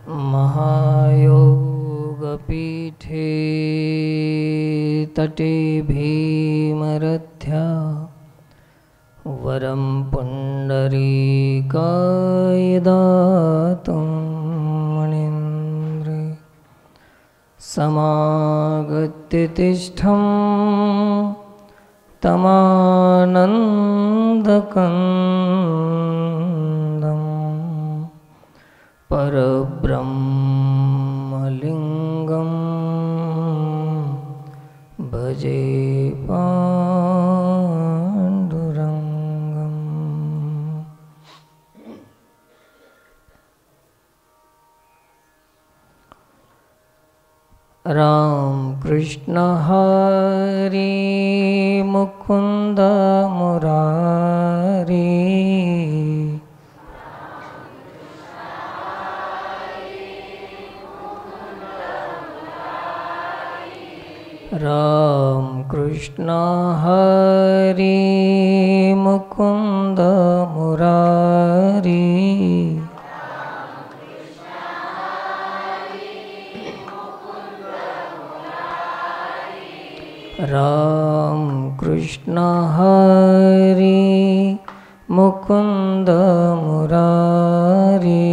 महायोगपीठे तटे भीमरथ्या वरं पुण्डरीकाय दातुं मुनीन्द्रे समागत्य तिष्ठं तमानन्दकन्दं परब्रह्मलिङ्गं भजे पाण्डुरङ्गम्। राम कृष्ण हरि मुकुंद मुरारी, राम कृष्ण हरि मुकुंद मुरारी, राम कृष्ण हरि मुकुंद मुरारी,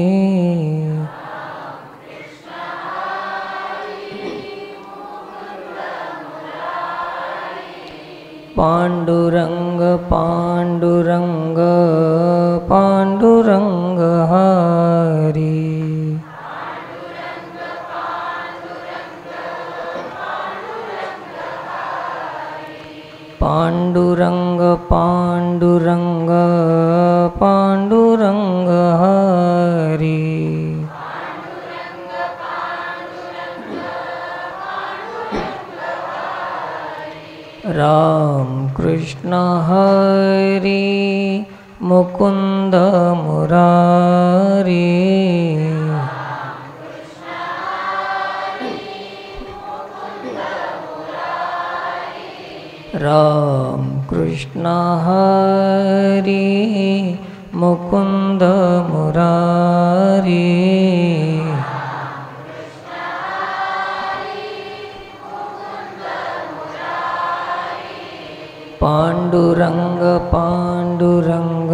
पांडुरंग पांडुरंग पांडुरंग हरि, पांडुरंग पांडुरंग पांडुरंग हरि, राम कृष्ण हरि मुकुंद मुरारी, राम कृष्ण हरि मुकुंद मुरारी, पांडुरंग पांडुरंग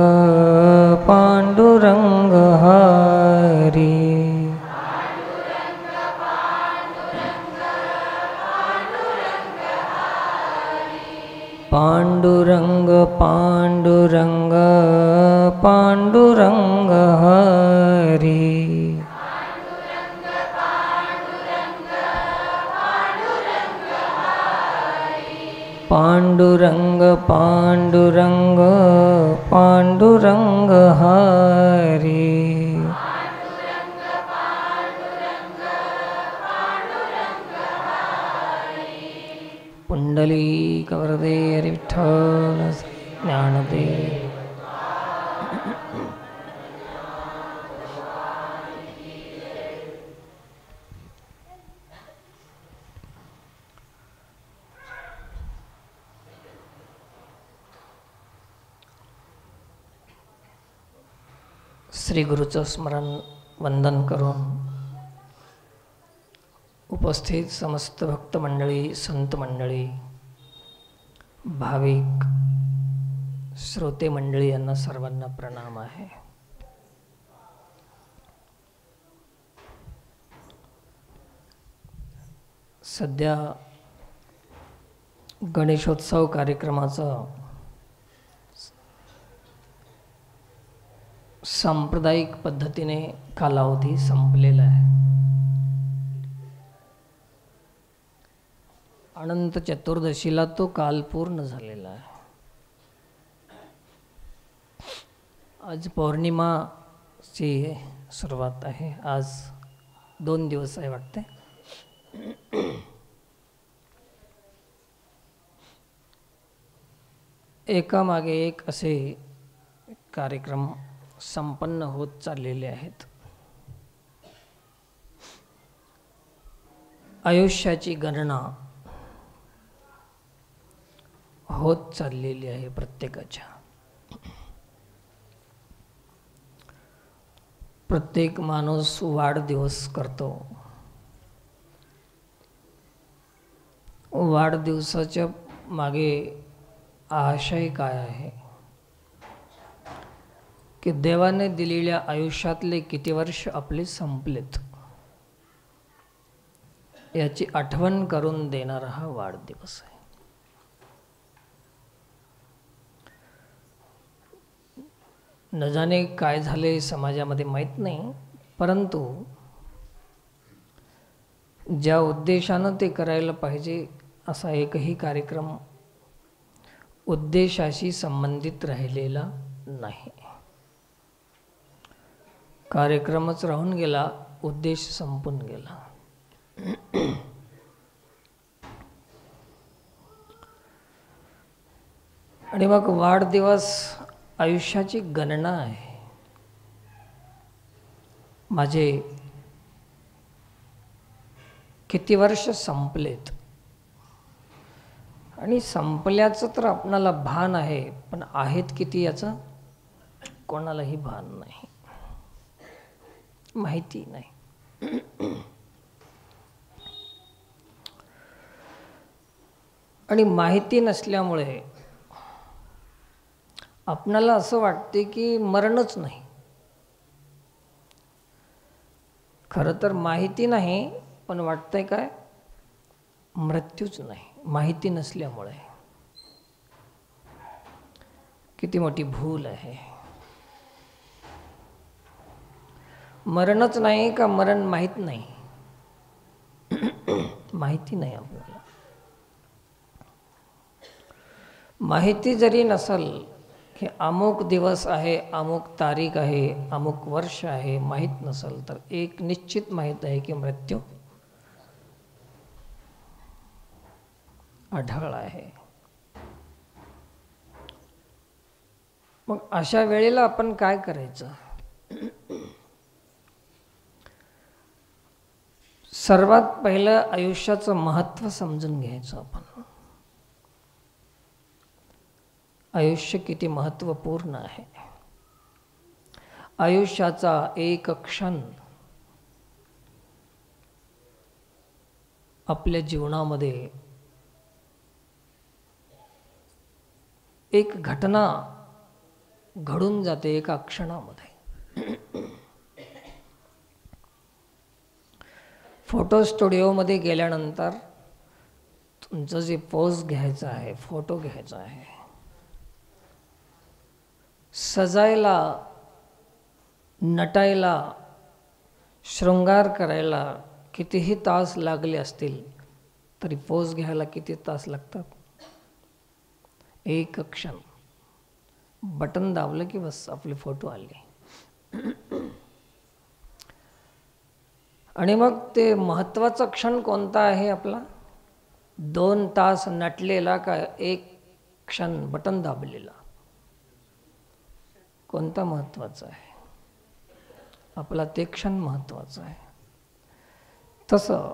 पांडुरंग हरि, पांडुरंग पांडुरंग पांडुरंग हरि, पांडुरंग पांडुरंग पांडुरंग हरि, पुंडलीक वरदे हरि विठ्ठल ज्ञानदेव। श्री गुरुचं स्मरण वंदन करून उपस्थित समस्त भक्त मंडळी, संत मंडळी, भाविक श्रोते मंडळी यांना सर्वांना प्रणाम आहे। सध्या गणेशोत्सव कार्यक्रमाचं सांप्रदायिक पद्धतीने कालावधी संपलेला आहे। अनंत चतुर्दशीला तो काल पूर्ण झालेला आहे। आज पौर्णिमाची सुरुवात आहे। आज 2 दिवस आहे वाटते। एकामागे एक असे कार्यक्रम संपन्न होत चाललेले आहेत। आयुष्याची गणना होत चाललेली आहे प्रत्येकाच्या। प्रत्येक माणूस वाढदिवस करतो. वाढदिवसाच्या मागे आशय काय आहे की देवाने दिलेल्या आयुष्यातले किती वर्ष आपले संपलेत याची आठवण करून देणारा हा वाढदिवस आहे. न जाणे काय झाले समाजामध्ये माहीत नाही, परंतु ज्या उद्देशानं ते करायला पाहिजे असा एकही कार्यक्रम उद्देशाशी संबंधित राहिलेला नाही. कार्यक्रमच राहून गेला, उद्देश संपून गेला. आणि मग वाढदिवस आयुष्याची गणना आहे. माझे किती वर्ष संपलेत आणि संपल्याचं तर आपणाला भान आहे, पण आहेत किती याचं कोणालाही भान नाही, माहिती नाही. आणि माहिती नसल्यामुळे आपणाला असं वाटते की मरणच नाही. खरं तर माहिती नाही, पण वाटतंय काय मृत्यूच नाही, माहिती नसल्यामुळे. किती मोठी भूल आहे. मरणच नाही का मरण माहीत नाही, माहिती नाही आपल्याला. माहिती जरी नसल की अमुक दिवस आहे, अमुक तारीख आहे, अमुक वर्ष आहे, माहीत नसल तर एक निश्चित माहीत आहे की मृत्यू आढळ आहे. मग अशा वेळेला आपण काय करायचं? सर्वात पहिलं आयुष्याचं महत्त्व समजून घ्यायचं आपण. आयुष्य किती महत्त्वपूर्ण आहे. आयुष्याचा एक क्षण आपल्या जीवनामध्ये एक घटना घडून जाते एका क्षणामध्ये. फोटो स्टुडिओमध्ये गेल्यानंतर तुमचं जे पोज घ्यायचं आहे, फोटो घ्यायचा आहे, सजायला, नटायला, शृंगार करायला कितीही तास लागले असतील तरी पोज घ्यायला किती तास लागतात? एक क्षण बटन दाबलं की बस आपले फोटो आले. आणि मग ते महत्त्वाचा क्षण कोणता आहे आपला? 2 तास नटलेला का एक क्षण बटन दाबलेला? कोणता महत्त्वाचा आहे? आपला ते क्षण महत्त्वाचा आहे. तसं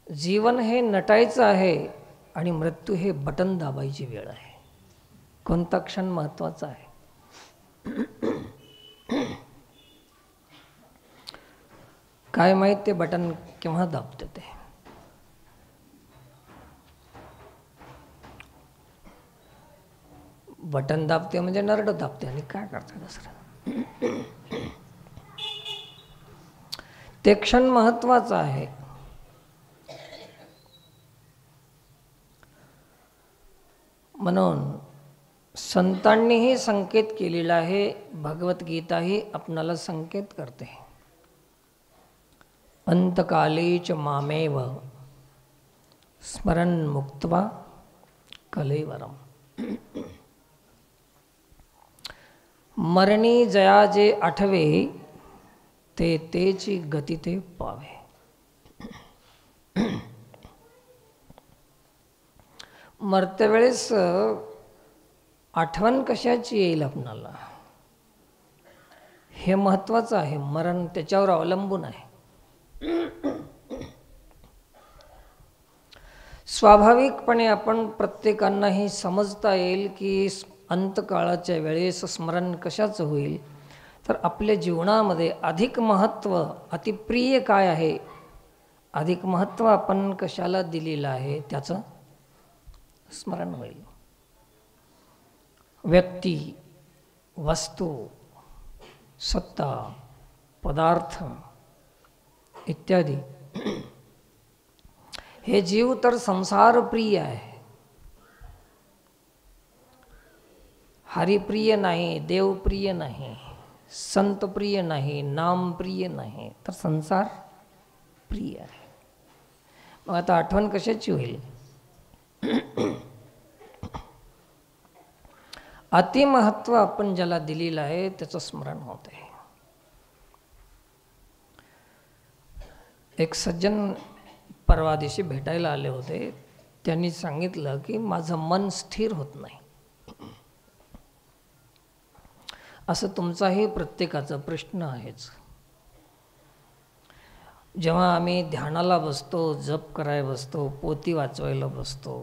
जीवन हे नटायचं आहे आणि मृत्यू हे बटन दाबायची वेळ आहे. कोणता क्षण महत्त्वाचा आहे? काय माहीत ते बटन केव्हा दाबते ते. बटन दाबते म्हणजे नरड दाबते आणि काय करते दुसरं. ते क्षण महत्त्वाचं आहे. म्हणून संतांनीही संकेत केलेला आहे, भगवद्गीताही आपणाला संकेत करते. अंतकालेच मामेव स्मरण मुक्त्वा कलेवरम. मरणी जया जे आठवे ते तेची गती ते पावे. मरते वेळेस आठवण कशाची येईल आपणाला हे महत्त्वाचं आहे. मरण त्याच्यावर अवलंबून आहे. स्वाभाविकपणे आपण प्रत्येकांनाही समजता येईल की अंतकाळाच्या वेळेस स्मरण कशाचं होईल तर आपल्या जीवनामध्ये अधिक महत्त्व अतिप्रिय काय आहे, अधिक महत्त्व आपण कशाला दिलेलं आहे त्याचं स्मरण होईल. व्यक्ती, वस्तू, सत्ता, पदार्थ इत्यादी हे जीव तर संसार प्रिय आहे, हरिप्रिय नाही, देवप्रिय नाही, संत प्रिय नाही, नाम प्रिय नाही, तर संसार प्रिय आहे. मग आता आठवण कशाची होईल? अतिमहत्व आपण ज्याला दिलेलं आहे त्याचं स्मरण होते. एक सज्जन परवा दिवशी भेटायला आले होते. त्यांनी सांगितलं की माझं मन स्थिर होत नाही. असं तुमचाही प्रत्येकाचा प्रश्न आहेच. जेव्हा आम्ही ध्यानाला बसतो, जप करायला बसतो, पोथी वाचवायला बसतो,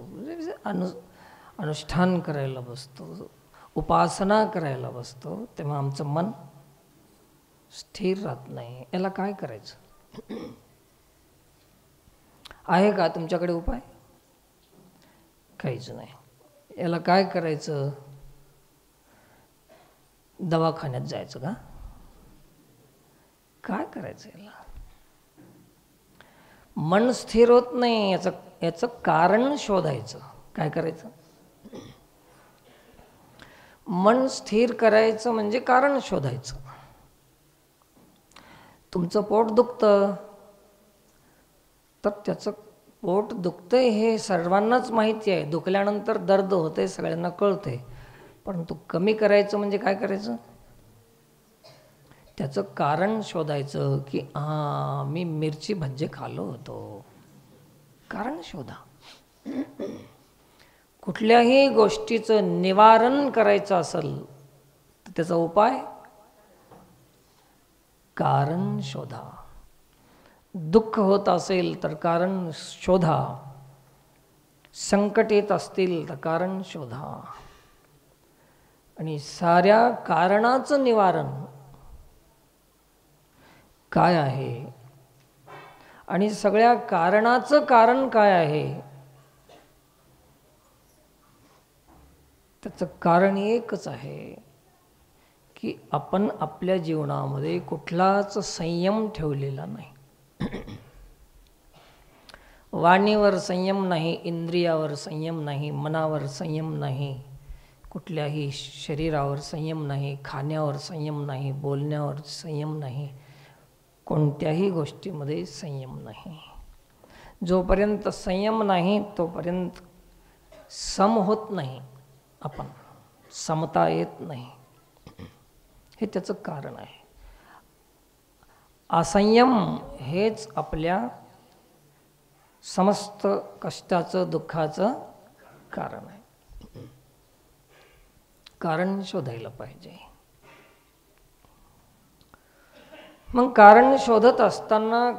अनुष्ठान करायला बसतो, उपासना करायला बसतो, तेव्हा आमचं मन स्थिर राहत नाही. याला काय करायचं? आहे का तुमच्याकडे उपाय? काहीच नाही. याला काय करायचं? दवाखान्यात जायचं का? काय करायचं याला? मन स्थिर होत नाही, याचं कारण शोधायचं. काय करायचं? मन स्थिर करायचं म्हणजे कारण शोधायचं. तुमचं पोट दुखतं तर त्याचं पोट दुखतंय हे सर्वांनाच माहिती आहे. दुखल्यानंतर दर्द होते, सगळ्यांना कळते. परंतु कमी करायचं म्हणजे काय करायचं? त्याचं कारण शोधायचं की मी मिरची भज्जे खाल्लो होतो. कारण शोधा. कुठल्याही गोष्टीचं निवारण करायचं असेल तर त्याचा उपाय कारण शोधा. दुःख होत असेल तर कारण शोधा. संकट येत असतील तर कारण शोधा. आणि साऱ्या कारणाचं निवारण काय आहे आणि सगळ्या कारणाचं कारण काय आहे, त्याचं कारण एकच आहे की आपण आपल्या जीवनामध्ये कुठलाच संयम ठेवलेला नाही. वाणीवर संयम नाही, इंद्रियावर संयम नाही, मनावर संयम नाही, कुठल्याही शरीरावर संयम नाही, खाण्यावर संयम नाही, बोलण्यावर संयम नाही, कोणत्याही गोष्टीमध्ये संयम नाही. जोपर्यंत संयम नाही तोपर्यंत सम होत नाही, आपण समता येत नाही. हे त्याचं कारण आहे. असंयम हेच आपल्या समस्त कष्टाचं, दुःखाचं कारण आहे. कारण शोधायला पाहिजे. मग कारण शोधत असताना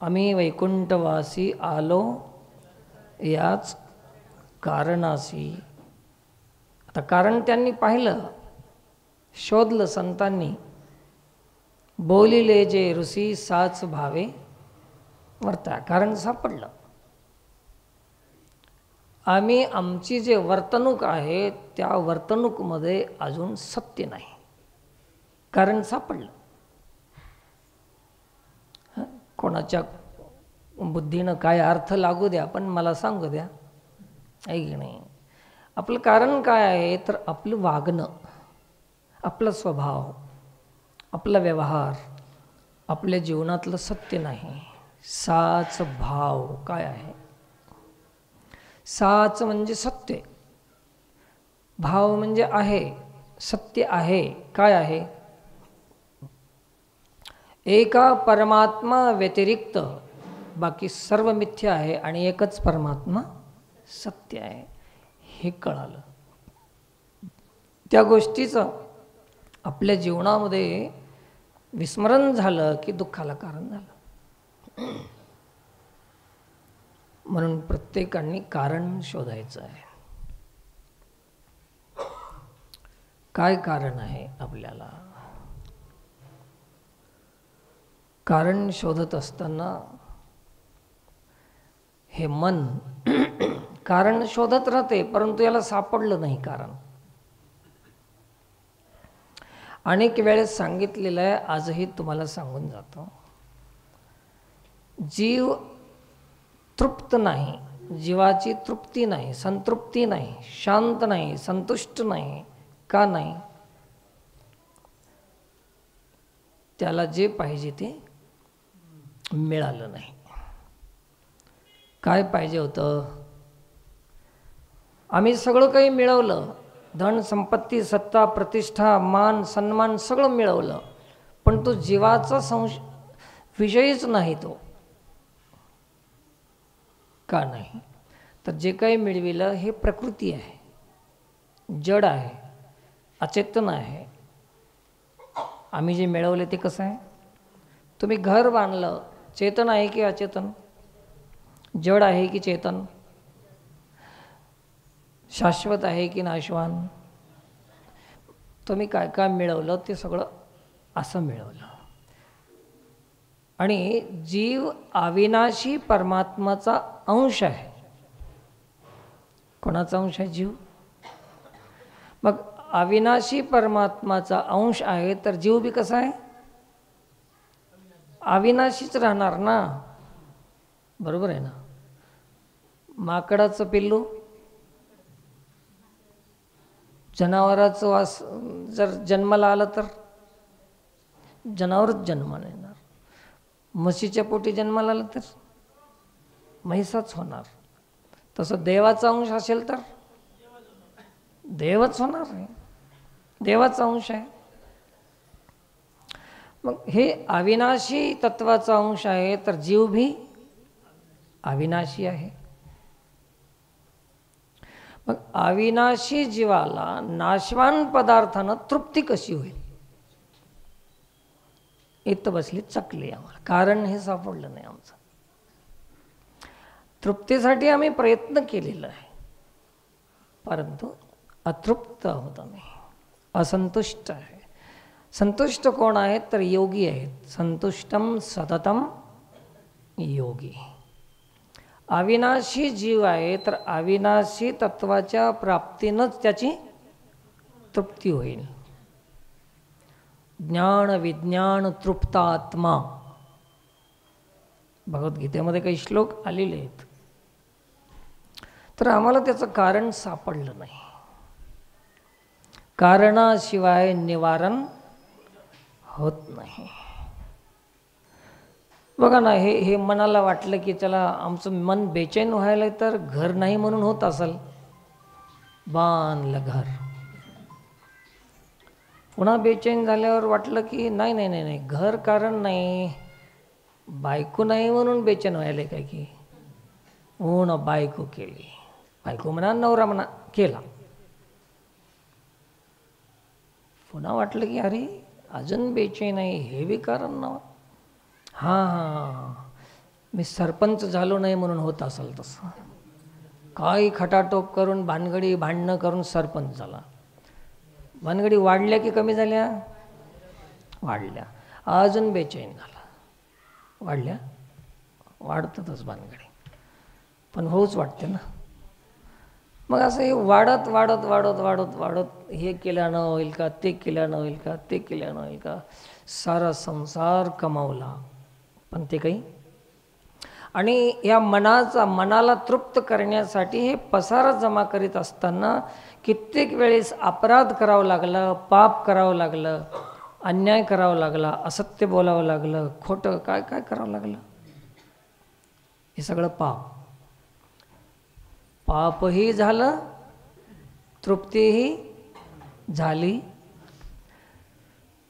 आम्ही वैकुंठवासी आलो याच कारणासी. आता कारण त्यांनी पाहिलं, शोधलं संतांनी. बोलिले जे ऋषी साच भावे वर्ता. कारण सापडलं. आम्ही आमची जे वर्तणूक आहे त्या वर्तणूकमध्ये अजून सत्य नाही. कारण सापडलं. कोणाच्या बुद्धीनं काय अर्थ लागू द्या, पण मला सांगू द्या, आहे की नाही? आपलं कारण काय आहे तर आपलं वागणं, आपला स्वभाव, आपला व्यवहार, आपल्या जीवनातलं सत्य नाही. साच भाव काय आहे? साच म्हणजे सत्य, भाव म्हणजे आहे, सत्य आहे. काय आहे? एका परमात्मा व्यतिरिक्त बाकी सर्व मिथ्या आहे आणि एकच परमात्मा सत्य आहे. हे कळालं. त्या गोष्टीचं आपल्या जीवनामध्ये विस्मरण झालं की दुःखाला कारण झालं. म्हणून प्रत्येकाने कारण शोधायचं आहे. काय कारण आहे आपल्याला? कारण शोधत असताना हे मन कारण शोधत राहते, परंतु याला सापडलं नाही कारण. अनेक वेळेस सांगितलेलं आहे, आजही तुम्हाला सांगून जातो. जीव तृप्त नाही, जीवाची तृप्ती नाही, संतृप्ती नाही, शांत नाही, संतुष्ट नाही. का नाही? त्याला जे पाहिजे ते मिळालं नाही. काय पाहिजे होतं? आम्ही सगळं काही मिळवलं, धन संपत्ती सत्ता प्रतिष्ठा मान सन्मान सगळं मिळवलं, पण तो जीवाचा विषयच नाही. तो का नाही? तर जे काही मिळविलं हे प्रकृती आहे, जड आहे, अचेतन आहे. आम्ही जे मिळवले ते कसं आहे? तुम्ही घर बांधलं, चेतन आहे की अचेतन? जड आहे की चेतन? शाश्वत आहे की नाशवान? तुम्ही काय काय मिळवलं ते सगळं असं मिळवलं. आणि जीव अविनाशी परमात्माचा अंश आहे. कोणाचा अंश आहे जीव? मग अविनाशी परमात्माचा अंश आहे, तर जीव बी कसा आहे? अविनाशीच राहणार ना. बरोबर आहे ना? माकडाचं पिल्लू जनावराचं वास जर जन्माला आलं तर जनावरच जन्माला येणार. म्हशीच्या पोटी जन्माला आलं तर म्हैसाच होणार. तसं देवाचा अंश असेल तर देवच होणार आहे, देवाचा अंश आहे. मग हे अविनाशी तत्वाचा अंश आहे, तर जीव भी अविनाशी आहे. मग अविनाशी जीवाला नाशवान पदार्थानं तृप्ती कशी होईल? इथं बसली चकली आम्हाला. कारण हे सापडलं नाही आमचं. तृप्तीसाठी आम्ही प्रयत्न केलेला आहे, परंतु अतृप्त आहोत आम्ही, असंतुष्ट आहे. संतुष्ट कोण आहेत? तर योगी आहेत. संतुष्टम सततम योगी. अविनाशी जीव आहे, तर अविनाशी तत्वाच्या प्राप्तीनंच त्याची तृप्ती होईल. ज्ञान विज्ञान तृप्तात्मा, भगवद्गीतेमध्ये काही श्लोक आलेले आहेत. तर आम्हाला त्याचं कारण सापडलं नाही. कारणाशिवाय निवारण होत नाही. बघा ना, हे मनाला वाटलं की चला आमचं मन बेचैन व्हायला, तर घर नाही म्हणून होत असेल, बांधलं घर. पुन्हा बेचैन झाल्यावर वाटलं की नाही नाही नाही नाही घर कारण नाही, बायको नाही म्हणून बेचैन व्हायला काय की पूर्ण बायको केली. बायको म्हणा नवरा म्हणा केला. पुन्हा वाटलं की अरे अजून बेचैन आहे, हे बी कारण नव्हतं. हां मी सरपंच झालो नाही म्हणून होत असेल तसं. काही खटाटोप करून भानगडी भांडणं करून सरपंच झाला. भानगडी वाढल्या की कमी झाल्या? वाढल्या. अजून बेचैन झाला. वाढल्या? वाढतातच भानगडी, पण होऊच वाटते ना. मग असं हे वाढत वाढत वाढत वाढत वाढत हे केल्यानं होईल का, ते केल्यानं होईल का, ते केल्यानं होईल का, सारा संसार कमावला, पण ते काही. आणि या मनाला तृप्त करण्यासाठी हे पसारा जमा करीत असताना कित्येक वेळेस अपराध करावं लागलं, पाप करावं लागलं, अन्याय करावा लागला, असत्य बोलावं लागलं, खोटं काय काय करावं लागलं. हे सगळं पापही झालं, तृप्तीही झाली.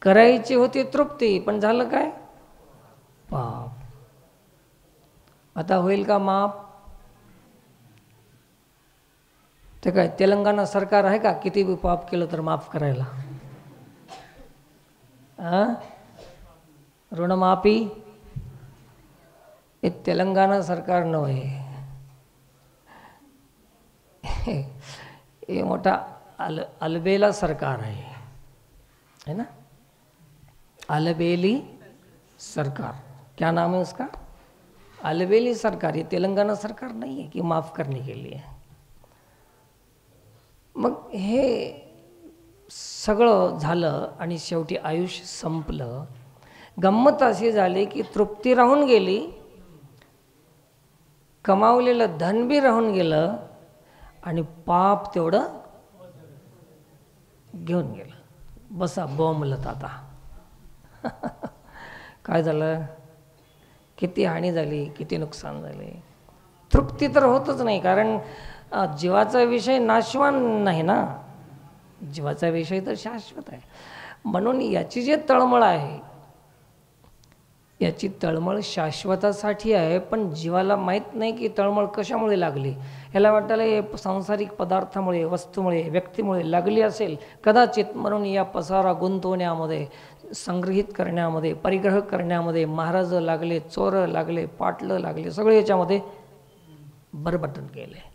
करायची होती तृप्ती, पण झालं काय? पाप. आता होईल का माफ? ते काय तेलंगणा सरकार आहे का किती बी पाप केलं तर माफ करायला? ऋणमाफी हे तेलंगणा सरकार नव्हे, हे मोठा अलबेला सरकार आहे. है ना। अलबेली सरकार, क्या नाम है उसका? अलबेली सरकार। ये तेलंगाना सरकार नहीं है कि माफ करने के लिए। मग हे सगळं झालं आणि शेवटी आयुष्य संपलं. गंमत अशी झाली की तृप्ती राहून गेली, कमावलेलं धन बी राहून गेलं आणि पाप तेवढं घेऊन गेलं. बसा बोंबलत आता. काय झालं? किती हानी झाली, किती नुकसान झाले. तृप्ती तर होतच नाही, कारण जीवाचा विषय नाशवान नाही ना, जीवाचा विषय तर शाश्वत आहे. म्हणून याची जी तळमळ आहे, याची तळमळ शाश्वतासाठी आहे. पण जीवाला माहीत नाही की तळमळ कशामुळे लागली. याला वाटायला हे सांसारिक पदार्थामुळे, वस्तूमुळे, व्यक्तीमुळे लागली असेल कदाचित. म्हणून या पसारा गुंतवण्यामध्ये, संग्रहित करण्यामध्ये, परिग्रह करण्यामध्ये महाराज लागले, चोर लागले, पाटलं लागले, सगळे याच्यामध्ये बरबटून गेले.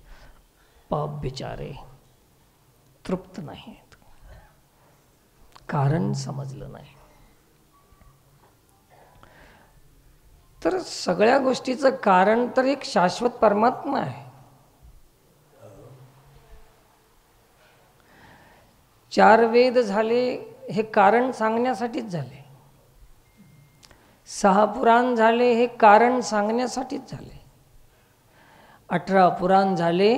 पाप बिचारे तृप्त नाहीत, कारण समजलं नाही. तर सगळ्या गोष्टीचं कारण तर एक शाश्वत परमात्मा आहे. 4 वेद झाले हे कारण सांगण्यासाठीच झाले. 6 पुराण झाले हे कारण सांगण्यासाठीच झाले. 18 पुराण झाले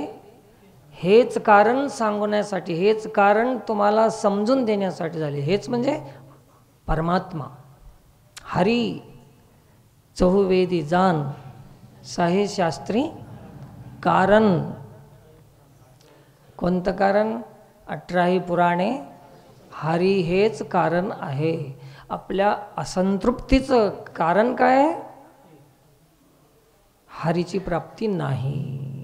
हेच कारण सांगण्यासाठी, हेच कारण तुम्हाला समजून देण्यासाठी झाले. हेच म्हणजे परमात्मा हरी. चहुवेदी जान साहे शास्त्री कारण. कोणतं कारण? 18 पुराणे. हरी हेच कारण आहे. आपल्या असंतृप्तीचं कारण काय आहे? हरीची प्राप्ती नाही.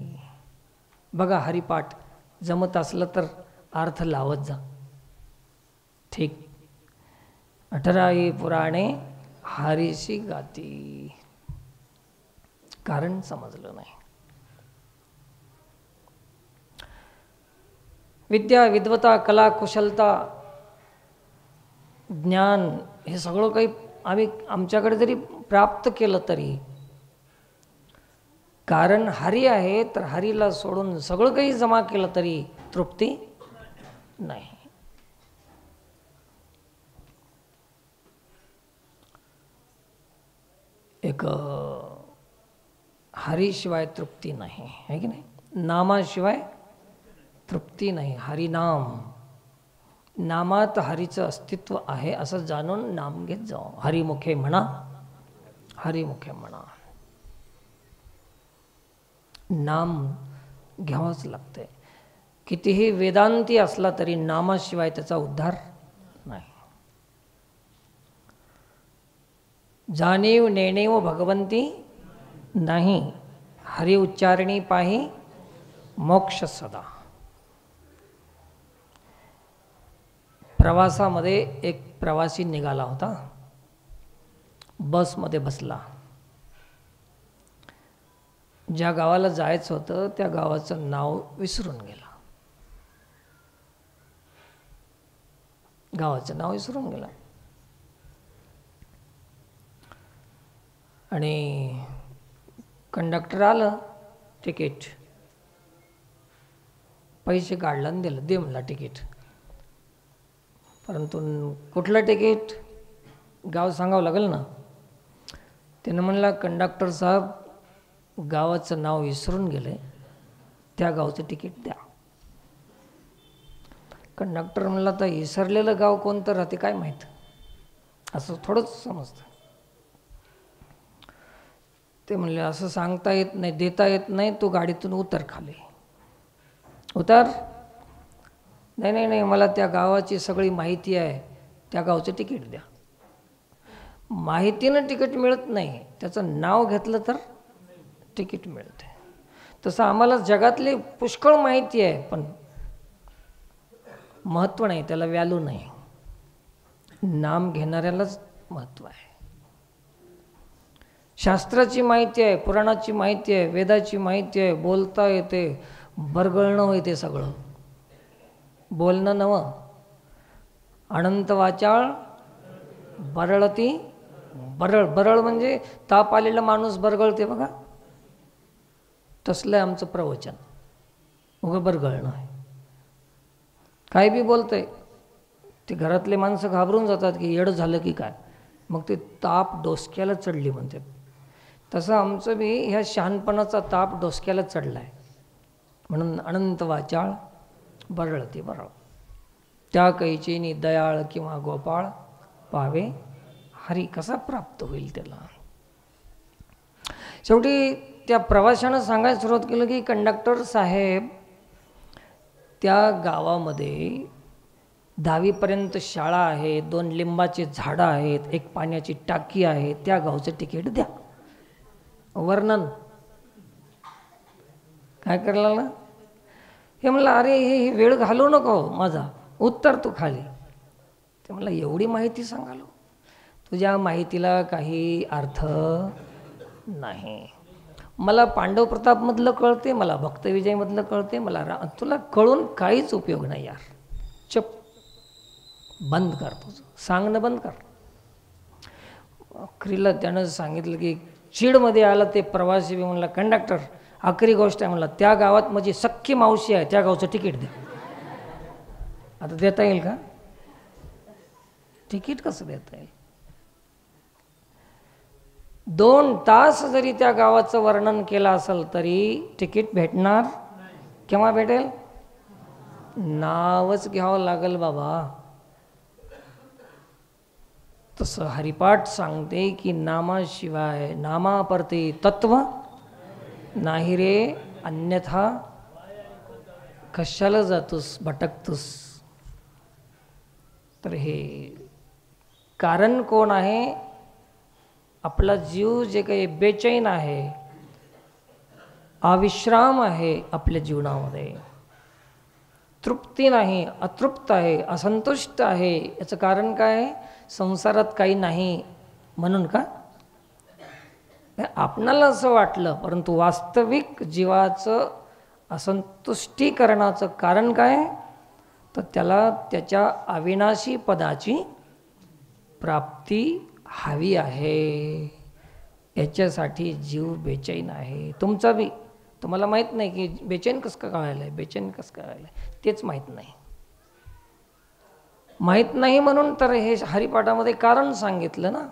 बघा, हरिपाठ जमत असलं तर अर्थ लावत जा. ठीक. 18 पुराणे हरीशी गाती. कारण समजलं नाही. विद्या, विद्वता, कला, कुशलता, ज्ञान हे सगळं काही आम्ही आमच्याकडे जरी प्राप्त केलं तरी कारण हरी आहे. तर हरीला सोडून सगळं काही जमा केलं तरी तृप्ती नाही. एक हरीशिवाय तृप्ती नाही, आहे की नाही. नामाशिवाय तृप्ती नाही. हरिनाम, नामात हरीचं अस्तित्व आहे असं जाणून नाम घेत जाऊ. हरिमुखे म्हणा, हरिमुखे म्हणा. नाम घ्यावंच लागतंय. कितीही वेदांती असला तरी नामाशिवाय त्याचा उद्धार नाही. जाणीव नेणीव भगवंती नाही, हरि उच्चारणी पाही मोक्ष सदा. प्रवासामध्ये एक प्रवासी निघाला होता, बसमध्ये बसला. ज्या गावाला जायचं होतं त्या गावाचं नाव विसरून गेला. गावाचं नाव विसरून गेला. आणि कंडक्टर आलं, तिकीट पैसे काढला आणि दिलं. दे म्हणला तिकीट. परंतु कुठलं तिकीट? गाव सांगावं लागेल ना. त्यानं म्हणला, कंडक्टर साहेब गावाचं नाव विसरून गेले, त्या गावचं तिकीट द्या. कंडक्टर म्हणला, तर विसरलेलं गाव कोणतं राहते काय माहीत, असं थोडंच समजतं. ते म्हणले, असं सांगता येत नाही, देता येत नाही, तू गाडीतून उतर खाली. उतर. नाही नाही नाही, मला त्या गावाची सगळी माहिती आहे, त्या गावचं तिकीट द्या. माहितीनं तिकीट मिळत नाही, त्याचं नाव घेतलं तर तिकीट मिळते. तसं आम्हाला जगातली पुष्कळ माहिती आहे, पण महत्त्व नाही, त्याला व्हॅल्यू नाही. नाम घेणाऱ्यालाच महत्त्व आहे. शास्त्राची माहिती आहे, पुराणाची माहिती आहे, वेदाची माहिती आहे, बोलता येते, बरगळणं होते, सगळं बोलणं नवं. अनंत वाचाळ बरळती बरळ. बरळ म्हणजे ताप आलेला माणूस बरगळते बघा, तसलं आहे आमचं प्रवचन. उगं बरगळणं आहे. काय बी बोलतंय ते घरातले माणसं घाबरून जातात की येडं झालं की काय, मग ते ताप डोसक्याला चढली म्हणतात. तसं आमचं बी ह्या शहाणपणाचा ताप डोसक्याला चढला आहे. म्हणून अनंत वाचाळ बरळती बरळ. त्या कैचीनी दयाळ किंवा गोपाळ पावे हरी. कसा प्राप्त होईल त्याला. शेवटी त्या प्रवाशानं सांगायला सुरुवात केलं की कंडक्टर साहेब, त्या गावामध्ये 10वीपर्यंत शाळा आहे, 2 लिंबाचे झाडं आहेत, 1 पाण्याची टाकी आहे, त्या गावचं तिकीट द्या. वर्णन काय करायला लागला हे म्हणलं, अरे हे वेळ घालवू नको माझा, उत्तर तू खाली. ते म्हणलं एवढी माहिती सांगालो, तुझ्या माहितीला काही अर्थ नाही. मला पांडव प्रतापमधलं कळते, मला भक्तविजयमधलं कळते, मला तुला कळून काहीच उपयोग नाही यार. चप, बंद कर, तुझं सांगणं बंद कर. अखेरीला त्यानं सांगितलं की चीडमध्ये आला ते प्रवासी. म्हणला कंडक्टर आखरी गोष्ट आहे, म्हणला त्या गावात माझी सख्खी मावशी आहे, त्या गावचं तिकीट द्या. आता देता येईल का? तिकीट कसं देता येईल? 2 तास जरी त्या गावाचं वर्णन केलं असेल तरी तिकीट भेटणार. केव्हा भेटेल? नावच घ्यावं लागेल बाबा. तसं हरिपाठ सांगते की नामाशिवाय नामापरते तत्व नाही रे, अन्यथा कशाला जातोस, भटकतोस. तर हे कारण कोण आहे? आपला जीव जे काही बेचैन आहे, अविश्राम आहे, आपल्या जीवनामध्ये तृप्ती नाही, अतृप्त आहे, असंतुष्ट आहे. याचं कारण काय आहे? संसारात काही नाही म्हणून का? आपणाला असं वाटलं, परंतु वास्तविक जीवाचं असंतुष्टीकरणाचं कारण काय? तर त्याला त्याच्या अविनाशी पदाची प्राप्ती हवी आहे. याच्यासाठी जीव बेचैन आहे. तुमचा बी तुम्हाला माहीत नाही की बेचैन कसं काय व्हायला आहे, बेचैन कसं काय व्हायला आहे, तेच माहीत नाही. माहीत नाही म्हणून तर हे हरिपाठामध्ये कारण सांगितलं ना.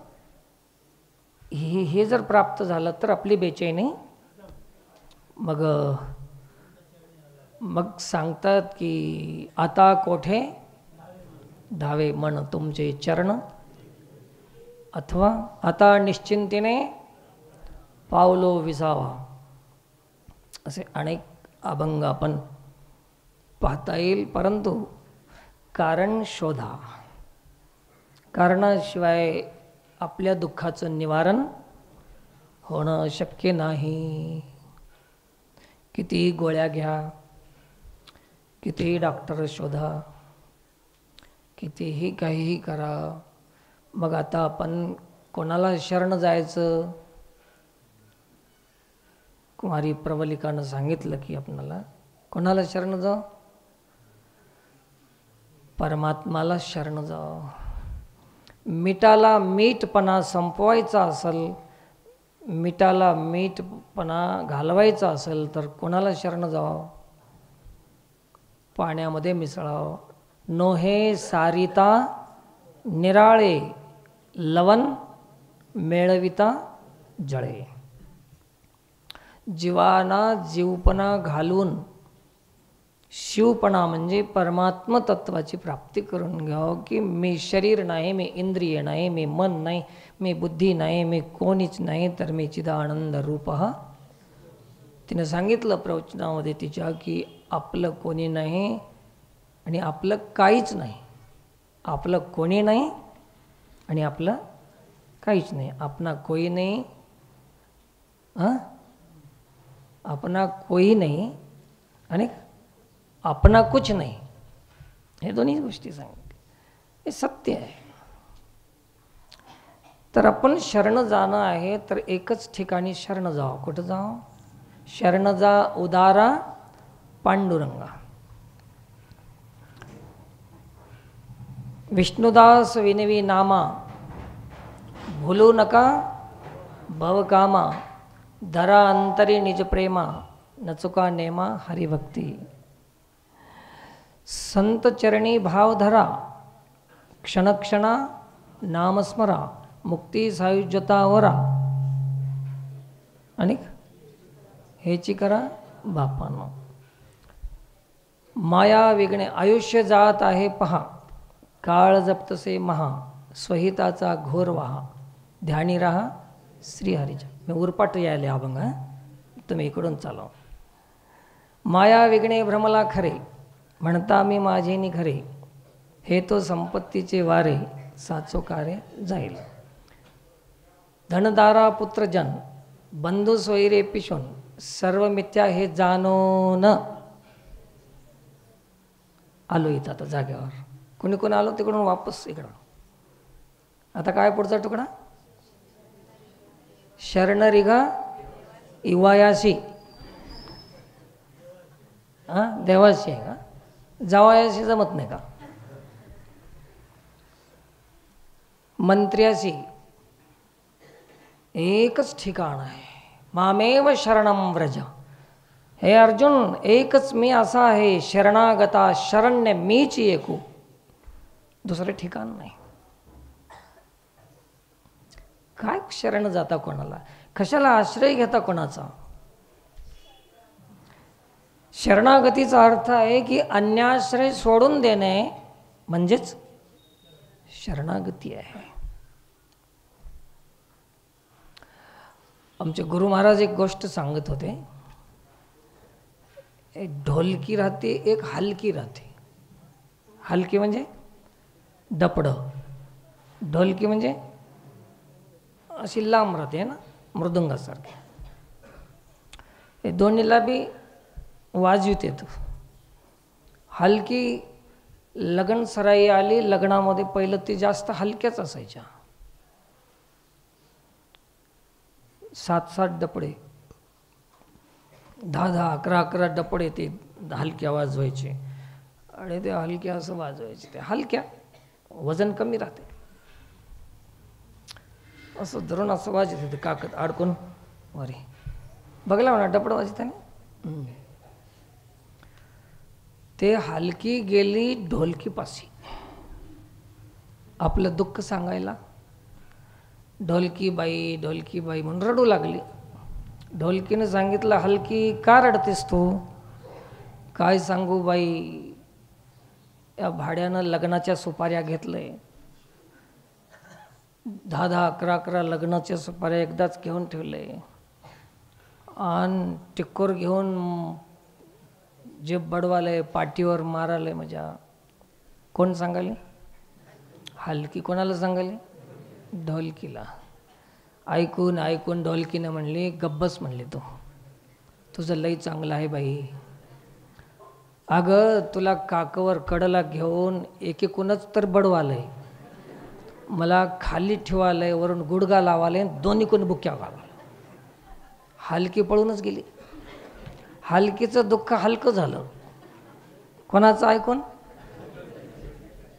हे जर प्राप्त झालं तर आपली बेचैनी. मग सांगतात की आता कोठे धावे मन तुमचे चरण, अथवा आता निश्चिंतीने पावलो विसावा. असे अनेक अभंग आपण पाहता येईल. परंतु कारण शोधा. कारणाशिवाय आपल्या दुःखाचं निवारण होणं शक्य नाही. कितीही गोळ्या घ्या, कितीही डॉक्टर शोधा, कितीही काहीही करा, मग आता आपण कोणाला शरण जायचं? कुमारी प्रवलिकानं सांगितलं की आपणाला कोणाला शरण जाऊ? परमात्माला शरण जाऊ. मिठाला मीठपणा संपवायचा असेल, मिठाला मीठपणा घालवायचा असेल तर कोणाला शरण जावं? पाण्यामध्ये मिसळावं. नोहे सारिता निराळे, लवण मेळविता जळे. जीवाना जीवपणा घालून शिवपणा म्हणजे परमात्म तत्वाची प्राप्ती करून घ्यावं. की मी शरीर नाही, मी इंद्रिय नाही, मी मन नाही, मी बुद्धी नाही, मी कोणीच नाही, तर मी चिदानंद रूप. तिनं सांगितलं प्रवचनामध्ये तिच्या की आपलं कोणी नाही आणि आपलं काहीच नाही. आपलं कोणी नाही आणि आपलं काहीच नाही. अपना कोई नाही, अपना कोई नाही आणि अपना कुछ नाही. हे दोन्ही गोष्टी सांगितल्या. हे सत्य आहे. तर आपण शरण जाणं आहे तर एकच ठिकाणी शरण जावं. कुठं जावं? शरण जा उदारा पांडुरंगा. विष्णुदास विनवी नामा, भूलू नका भवकामा, धरा अंतरी निज प्रेमा, न चुका नेमा हरिभक्ती. संत चरणी भाव धरा, क्षणक्षणा नामस्मरा, मुक्ती सायुज्यतावरा, आणि हेची करा बापानो. माया विघ्ने आयुष्य जात आहे पहा, काळ जपतसे महा, स्वहिताचा घोर वहा, ध्यानी राहा श्रीहरीच्या. मी उरपाट यायले अभंग, तुम्ही इकडून चालव. माया विघ्ने भ्रमला खरे, म्हणता मी माझेनी खरे, हे तो संपत्तीचे वारे, साचो कार्य जाईल. धनदारा पुत्रजन, बंधू सोयरे पिशोन, सर्व मिथ्या हे जाणून. आलो इथं आता जागेवर. कोणी कोणी आलो तिकडून वापस इकडं. आता काय पुढचा तुकडा? शरण रिघा इवायाशी. देवाशी आहे का? जावायाशी जमत नाही का? मंत्र्याशी एकच ठिकाण आहे. मामेव शरणम व्रज. हे अर्जुन, एकच मी असा आहे शरणागता, शरण्य मीच एकू, दुसरे ठिकाण नाही. काय शरण जाता कोणाला? कशाला आश्रय घेता कोणाचा? शरणागतीचा अर्थ आहे की अन्याश्रय सोडून देणे म्हणजेच शरणागती आहे. आमचे गुरु महाराज एक गोष्ट सांगत होते. एक ढोलकी राहते, एक हलकी राहते. हलकी म्हणजे डपडं, ढोलकी म्हणजे अशी लांब राहते ना, मृदुंगासारखी. हे दोन्हीला बी वाजवित येतं. हलकी लग्न सराई आली, लग्नामध्ये पहिलं ती जास्त हलक्याच असायच्या. 7-7 डपडे, 10-10, 11-11 डपडे ते हलक्या वाजवायचे. आणि ते हलक्या असं वाजवायचे. ते हलक्या, वजन कमी राहते. असं धरून असं वाजत होते, काकत अडकून वरी. बघला म्हणा डपडं वाजताना. ते हलकी गेली ढोलकीपाशी आपलं दुःख सांगायला. ढोलकी बाई म्हणून रडू लागली. ढोलकीने सांगितलं, हलकी का रडतेस तू? काय सांगू बाई, या भाड्यानं लग्नाच्या सुपाऱ्या घेतलंय. 10-10, 11-11 लग्नाच्या सुपाऱ्या एकदाच घेऊन ठेवले. आणि टिक्कोर घेऊन जे बडवालय, पाठीवर मारालय माझ्या. कोण सांगाले? हलकी. कोणाला सांगाले? ढोलकीला. ऐकून ऐकून ढोलकीने म्हणली, गब्बस म्हणली, तो तुझं लई चांगलं आहे बाई. अगं तुला काकवर कडला घेऊन एकेकूनच तर बडवालय, मला खाली ठेवालय, वरून गुडगा लावालय, दोन्ही कोण बुक्या घालाय. हलकी पळूनच गेली. हलकीचं दुःख हलकं झालं. कोणाचं ऐकून?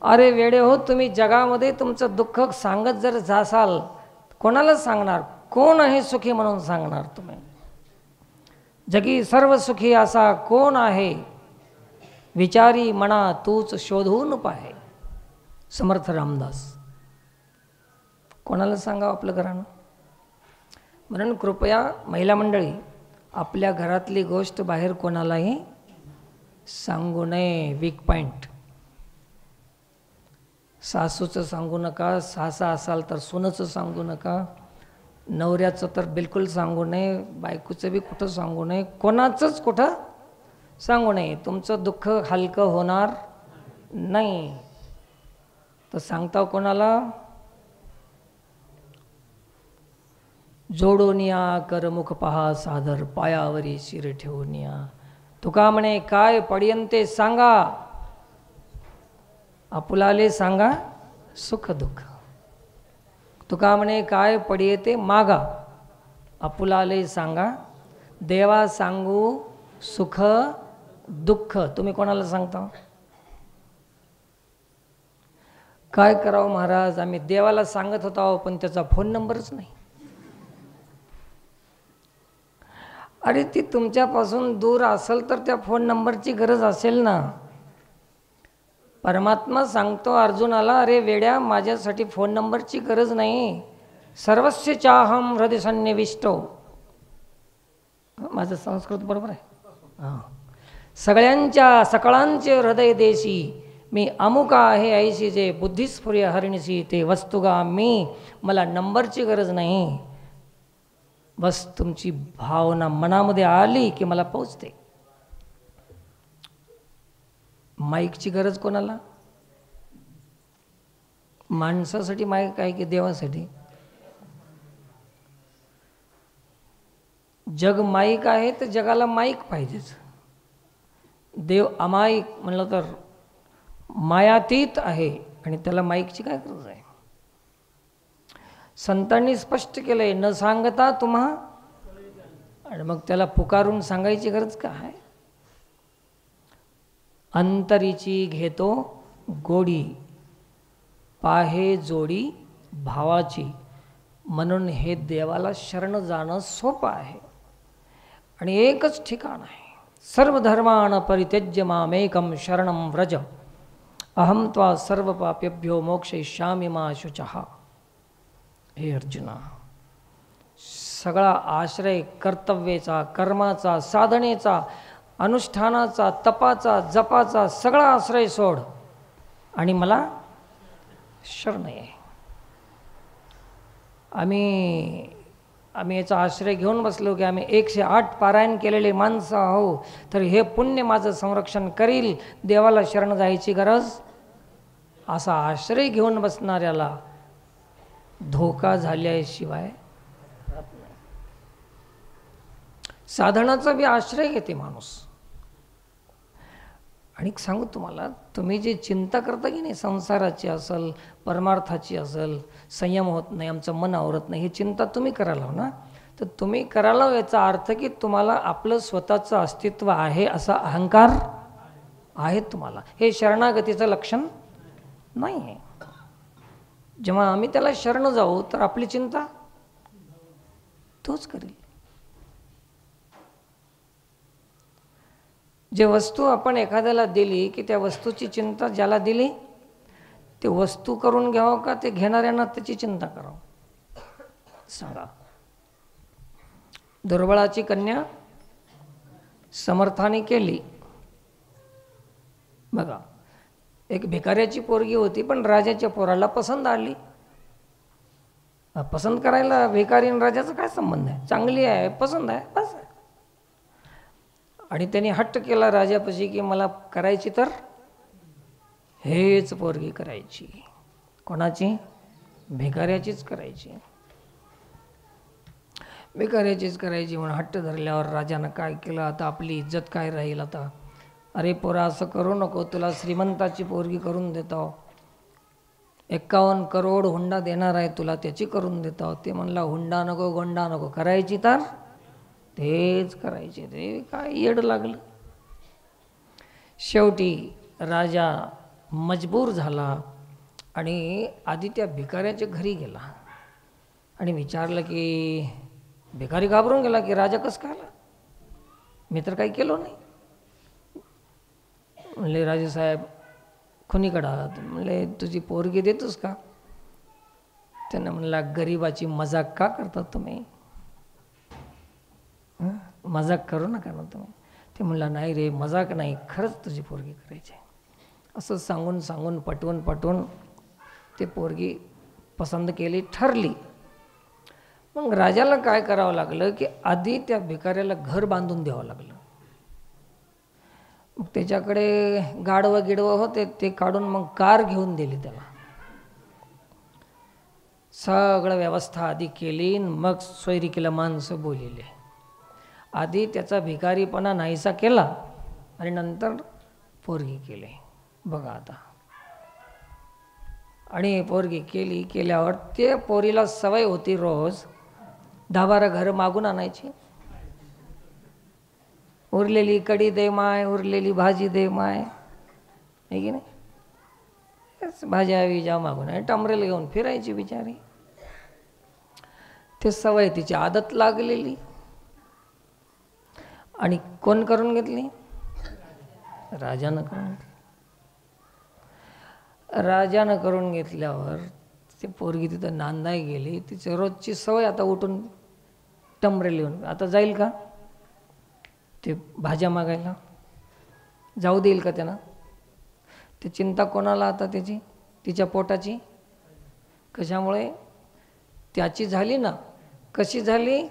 अरे वेडे हो तुम्ही, जगामध्ये तुमचं दुःख सांगत जर जासाल, कोणाला सांगणार? कोण आहे सुखी म्हणून सांगणार तुम्ही? जगी सर्व सुखी असा कोण आहे, विचारी म्हणा तूच शोधून पाहे. समर्थ रामदास. कोणाला सांगावं आपलं घरानं? म्हणून कृपया महिला मंडळी, आपल्या घरातली गोष्ट बाहेर कोणालाही सांगू नये. Weak point. सासूचं सांगू नका, सासा असाल तर सुनेचं सांगू नका, नवऱ्याचं तर बिलकुल सांगू नये, बायकोचं बी कुठं सांगू नये, कोणाचंच कुठं सांगू नये. तुमचं दुःख हलकं होणार नाही. तर सांगता कोणाला? जोडोनिया कर मुख पहा सादर, पायावरी शिर ठेवूनिया. तुका म्हणे काय पडियंते सांगा, आपुलाले सांगा सुख दुःख. तुका म्हणे काय पडियते मागा, आपुलाले सांगा देवा सांगू सुख दुःख. तुम्ही कोणाला सांगता? काय करावं महाराज, आम्ही देवाला सांगत होतो पण त्याचा फोन नंबरच नाही. अरे ती तुमच्यापासून दूर असेल तर त्या फोन नंबरची गरज असेल ना. परमात्मा सांगतो अर्जुनाला, अरे वेड्या, माझ्यासाठी फोन नंबरची गरज नाही. सर्वस्य चाहम हृदय सन्निविष्टो. माझं संस्कृत बरोबर आहे? हां. सगळ्यांच्या सकळांचे हृदय देशी मी अमुका आहे ऐशी जे बुद्धिस्फुर्य हरिणसी ते वस्तुगा मी. मला नंबरची गरज नाही. बस तुमची भावना मनामध्ये आली की मला पोचते. माईकची गरज कोणाला? माणसासाठी माईक आहे की देवासाठी? जग माईक आहे तर जगाला माईक पाहिजेच. देव अमाईक म्हणलं तर मायातीत आहे आणि त्याला माईकची काय गरज आहे? संतांनी स्पष्ट केलंय, न सांगता तुम्हा, आणि मग त्याला पुकारून सांगायची गरज काय आहे? अंतरीची घेतो गोडी पाहे जोडी भावाची. म्हणून हे देवाला शरण जाणं सोपं आहे आणि एकच ठिकाण आहे. सर्व धर्मान् परित्यज्य मामेकं शरणं व्रज अहम त्वा सर्व पापेभ्यो मोक्षयिष्यामि मा शुचः. हे अर्जुना, सगळा आश्रय कर्तव्याचा, कर्माचा, साधनेचा, अनुष्ठानाचा, तपाचा, जपाचा सगळा आश्रय सोड आणि मला शरण ये. आम्ही याचा आश्रय घेऊन बसलो की आम्ही 108 पारायण केलेले माणसं आहो, तर हे पुण्य माझं संरक्षण करील, देवाला शरण जायची गरज. असा आश्रय घेऊन बसणाऱ्याला धोका झाल्याशिवाय साधनाचा बी आश्रय घेते माणूस. आणि सांगू तुम्हाला, तुम्ही जे चिंता करता की नाही, संसाराची असेल, परमार्थाची असेल, संयम होत नाही, आमचं मन आवरत नाही, ही चिंता तुम्ही करायला ना, तर तुम्ही करायला याचा अर्थ की तुम्हाला आपलं स्वतःचं अस्तित्व आहे असा अहंकार आहे तुम्हाला. हे शरणागतीचं लक्षण नाही आहे. जेव्हा आम्ही त्याला शरण जाऊ तर आपली चिंता तोच करेल. जे वस्तू आपण एखाद्याला दिली की त्या वस्तूची चिंता ज्याला दिली ते वस्तू करून घ्यावं का ते घेणाऱ्यांना त्याची चिंता करावं? सांगा. दुर्बळाची कन्या समर्थाने केली. बघा, एक भिकाऱ्याची पोरगी होती पण राजाच्या पोराला पसंत आली. पसंत करायला भिकारी आणि राजाचा काय संबंध आहे? चांगली आहे, पसंत आहे, बस. आणि त्यांनी हट्ट केला राजापाशी की मला करायची तर हेच पोरगी करायची. कोणाची? भिकाऱ्याचीच करायची. भिकाऱ्याचीच करायची म्हणून हट्ट धरल्यावर राजानं काय केलं, आता आपली इज्जत काय राहील आता? अरे पोरा, असं करू नको, तुला श्रीमंताची पोरगी करून देतो, 51 करोड हुंडा देणार आहे तुला, त्याची करून देतो. ते म्हणला हुंडा नको, गोंडा नको, करायची तर तेच करायचे. ते काय येड लागलं. शेवटी राजा मजबूर झाला आणि आधी त्या भिकाऱ्याच्या घरी गेला आणि विचारलं की, भिकारी घाबरून गेला की राजा कसं काय आला, मी तर काही केलं नाही. म्हणले राजेसाहेब खुनीकडे आहात. म्हणले तुझी पोरगी देतोस का? त्यानं म्हणला, गरीबाची मजाक का करतात तुम्ही? मजाक करू नका ना तुम्ही. ते म्हणला, नाही रे मजाक नाही, खरंच तुझी पोरगी करायची. असं सांगून सांगून पटवून ते पोरगी पसंत केली, ठरली. मग राजाला काय करावं लागलं की आधी त्या भिकाऱ्याला घर बांधून द्यावं लागलं. मग त्याच्याकडे गाढवं गिडवं होते, ते काढून मग कार घेऊन दिली त्याला. सगळं व्यवस्था आधी केली, मग सोयरिकीला माणसं बोलिले. आधी त्याचा भिकारीपणा नाहीसा केला आणि नंतर पोरगी केली. बघा आता. आणि पोरगी केल्यावर ते पोरीला सवय होती रोज 10-12 घर मागून आणायची. उरलेली कढी दे माय, उरलेली भाजी दे माय, आहे की नाही? भाज्या विजा मागून आणि टमरेल घेऊन फिरायची बिचारी. ते सवय तिची आदत लागलेली. आणि कोण करून घेतली? राजानं करून घेतली. राजानं करून घेतल्यावर ती पोरगी तिथं नांदाय गेली. तिची रोजची सवय आता उठून टमरेल येऊन. आता जाईल का ते भाज्या मागायला? जाऊ देईल का त्यानं? ती चिंता कोणाला आता त्याची? तिच्या पोटाची. कशामुळे? त्याची झाली ना. कशी झाली?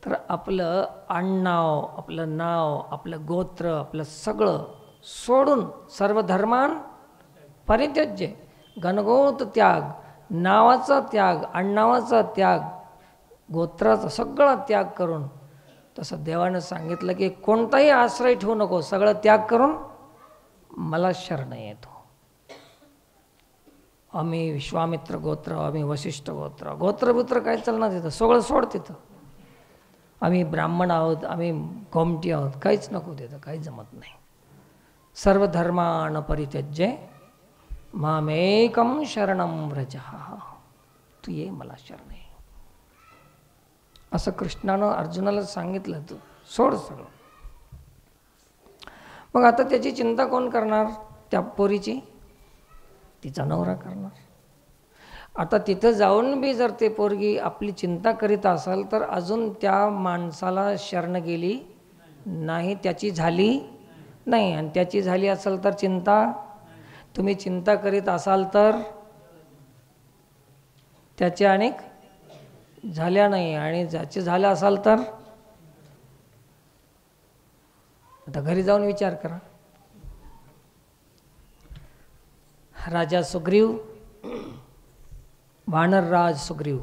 तर आपलं आडनाव, आपलं नाव, आपलं गोत्र, आपलं सगळं सोडून सर्व धर्मान परित्यज्य. घनघोत त्याग, नावाचा त्याग, आडनावाचा त्याग, गोत्राचा सगळा त्याग करून. तसं देवानं सांगितलं की कोणताही आश्रय ठेवू नको, सगळं त्याग करून मला शरण येतो. आम्ही विश्वामित्र गोत्र, आम्ही वशिष्ठ गोत्र, गोत्रपुत्र काय चालणार तिथं? सगळं सोड तिथं. आम्ही ब्राह्मण आहोत, आम्ही गोमटी आहोत, काहीच नको तिथं, काही जमत नाही. सर्व धर्मान परित्यज्य मामेकम शरणम व्रज. तू ये मला शरण ये. असं कृष्णानं अर्जुनाला सांगितलं. तू सोड सगळं. मग आता त्याची चिंता कोण करणार? त्या पोरीची तिचा नवरा करणार. आता तिथं जाऊन बी जर ते पोरगी आपली चिंता करीत असाल तर अजून त्या माणसाला शरण गेली नाही, त्याची झाली नाही. आणि त्याची झाली असेल तर चिंता, तुम्ही चिंता करीत असाल तर त्याच्या अनेक झाल्या नाही. आणि ज्याचे झालं असाल तर आता घरी जाऊन विचार करा. राजा सुग्रीव, वानरराज सुग्रीव,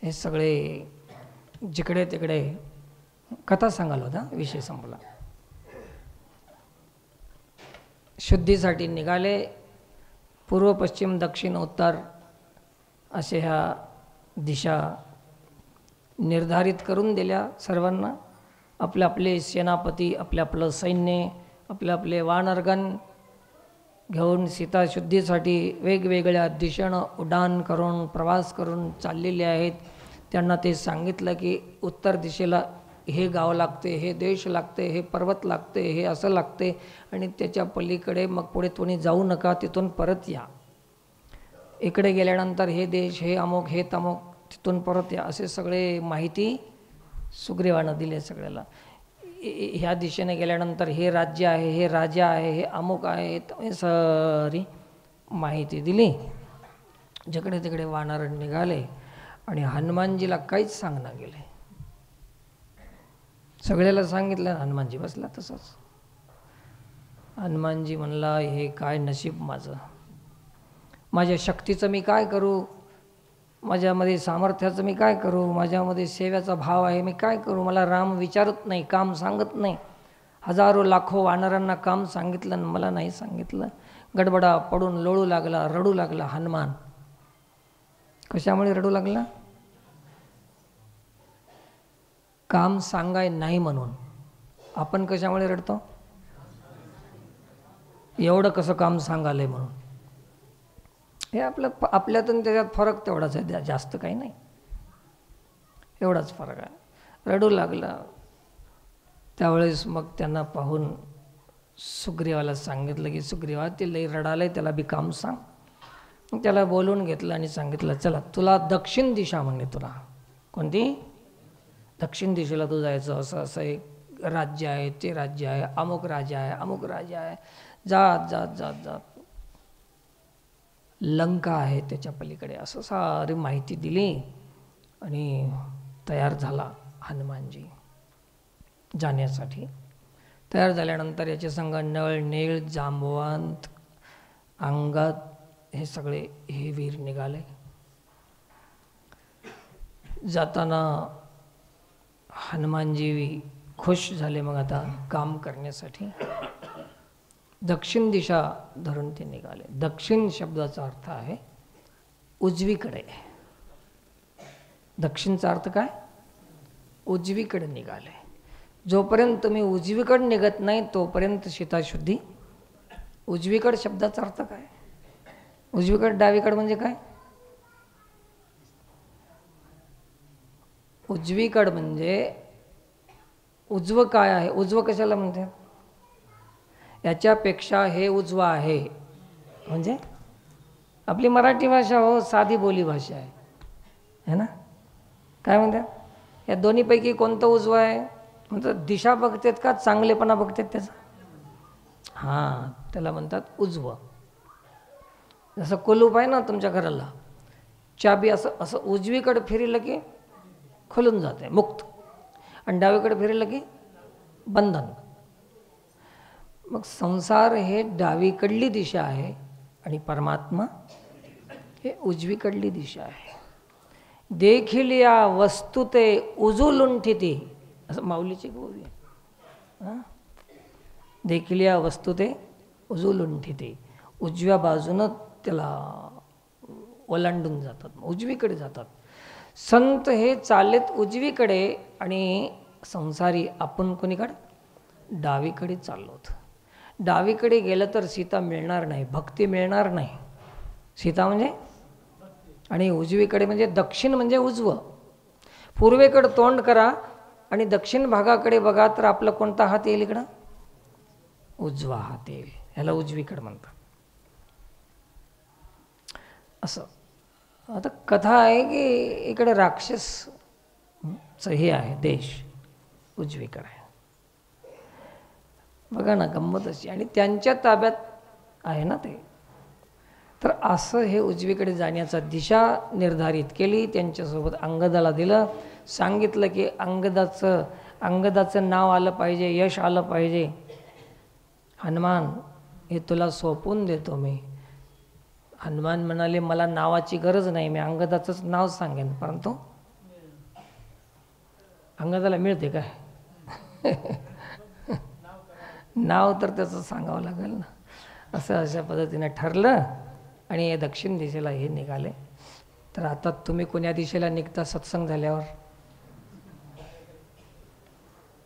हे सगळे जिकडे तिकडे कथा सांगायला होता, विषय संपला. शुद्धीसाठी निघाले. पूर्व पश्चिम दक्षिण उत्तर असे ह्या दिशा निर्धारित करून दिल्या सर्वांना. आपले आपले सेनापती, आपले आपलं सैन्य, आपले आपले वानरगण घेऊन सीताशुद्धीसाठी वेगवेगळ्या दिशेनं उड्डाण करून प्रवास करून चाललेले आहेत. त्यांना ते सांगितलं की उत्तर दिशेला हे गाव लागते, हे देश लागते, हे पर्वत लागते, हे असं लागते. आणि त्याच्या पलीकडे मग पुढे कोणी जाऊ नका, तिथून परत या. इकडे गेल्यानंतर हे देश, हे अमुक, हे तमुक, तिथून परत या. असे सगळे माहिती सुग्रीवानं दिले सगळ्याला. ह्या दिशेने गेल्यानंतर हे राज्य आहे, हे राजा आहे, हे अमुक आहे, हे सारी माहिती दिली. जिकडे तिकडे वानर निघाले आणि हनुमानजीला काहीच सांगणं गेले. सगळ्याला सांगितलं, हनुमानजी बसला तसंच. हनुमानजी म्हणला, हे काय नशीब माझं, माझ्या शक्तीचं मी काय करू, माझ्यामध्ये सामर्थ्याचं मी काय करू, माझ्यामध्ये सेव्याचा भाव आहे, मी काय करू. मला राम विचारत नाही, काम सांगत नाही. हजारो लाखो वानरांना काम सांगितलं आणि मला नाही सांगितलं. गडबडा पडून लोळू लागला, रडू लागला हनुमान. कशामुळे रडू लागला? काम सांगाय नाही म्हणून. आपण कशामुळे रडतो? एवढं कसं काम सांगायलंय म्हणून. हे आपल्यातून त्याच्यात फरक तेवढाच आहे, जास्त काही नाही, एवढाच फरक आहे. रडू लागला. त्यावेळेस मग त्यांना पाहून सुग्रीवाला सांगितलं की सुग्रीवा ते लई रडालंय, त्याला बी काम सांग. मग त्याला बोलवून घेतलं आणि सांगितलं, चला तुला दक्षिण दिशा म्हणले. तुला कोणती? दक्षिण दिशेला तू जायचं. असं असं एक राज्य आहे, ते राज्य आहे, अमुक राजा आहे, अमुक राजा आहे. जात जात जात जात लंका आहे त्याच्या पलीकडे. असं सारी माहिती दिली आणि तयार झाला हनुमानजी जाण्यासाठी. तयार झाल्यानंतर याचे संग नळ, नीळ, जांबवंत, अंगद हे सगळे हे वीर निघाले. जाताना हनुमानजी खुश झाले. मग आता काम करण्यासाठी दक्षिण दिशा धरून ते निघाले. दक्षिण शब्दाचा अर्थ आहे उजवीकडे. दक्षिणचा अर्थ काय? उजवीकडे निघाले. जोपर्यंत तुम्ही उजवीकडे निघत नाही तोपर्यंत सीताशुद्धी उजवीकड शब्दाचा अर्थ काय? उजवीकड डावीकड म्हणजे काय? उजवीकड म्हणजे उजवं काय आहे? उजवं कशाला म्हणते? याच्यापेक्षा हे उजवं आहे म्हणजे आपली मराठी भाषा हो साधी बोली भाषा आहे, है ना? काय म्हणतात? या दोन्हीपैकी कोणतं उजवं आहे? म्हणतात दिशा बघतेत का चांगलेपणा बघतेत त्याचा? हां, त्याला म्हणतात उजवं. जसं कुलूप आहे ना तुमच्या घराला, चाबी असं असं उजवीकडे फिरलं की खुलून जाते मुक्त, आणि डावीकडे फिरलं की बंधन. मग संसार हे डावीकडली दिशा आहे आणि परमात्मा हे उजवीकडली दिशा आहे. देखील या वस्तू ते उजूलुंठिती, असं माऊलीची गोवी आहे. देखील या वस्तू ते उजूलुंठिती, उजव्या बाजूनं त्याला ओलांडून जातात, उजवीकडे जातात. संत हे चालेत उजवीकडे आणि संसारी आपण कोणीकडे? डावीकडे चाललोत. डावीकडे गेलं तर सीता मिळणार नाही, भक्ती मिळणार नाही. सीता म्हणजे, आणि उजवीकडे म्हणजे दक्षिण म्हणजे उजवं. पूर्वेकडे तोंड करा आणि दक्षिण भागाकडे बघा तर आपला कोणता हात येईल इकडं? उजवा हात येईल. ह्याला उजवीकडे म्हणतात. असं आता कथा आहे की इकडे राक्षसचं हे आहे देश, उजवीकडे आहे. बघा ना गंमत अशी, आणि त्यांच्या ताब्यात आहे ना ते. तर असं हे उजवीकडे जाण्याचा दिशा निर्धारित केली. त्यांच्यासोबत अंगदाला दिलं, सांगितलं की अंगदाचं नाव आलं पाहिजे, यश आलं पाहिजे. हनुमान हे तुला सोपवून देतो मी. हनुमान म्हणाले मला नावाची गरज नाही, मी अंगदाचंच नाव सांगेन. परंतु अंगदाला मिळते काय? नाव तर त्याचं सांगावं लागेल ना. असं अशा पद्धतीने ठरलं आणि हे दक्षिण दिशेला हे निघाले. तर आता तुम्ही कोण्या दिशेला निघता सत्संग झाल्यावर?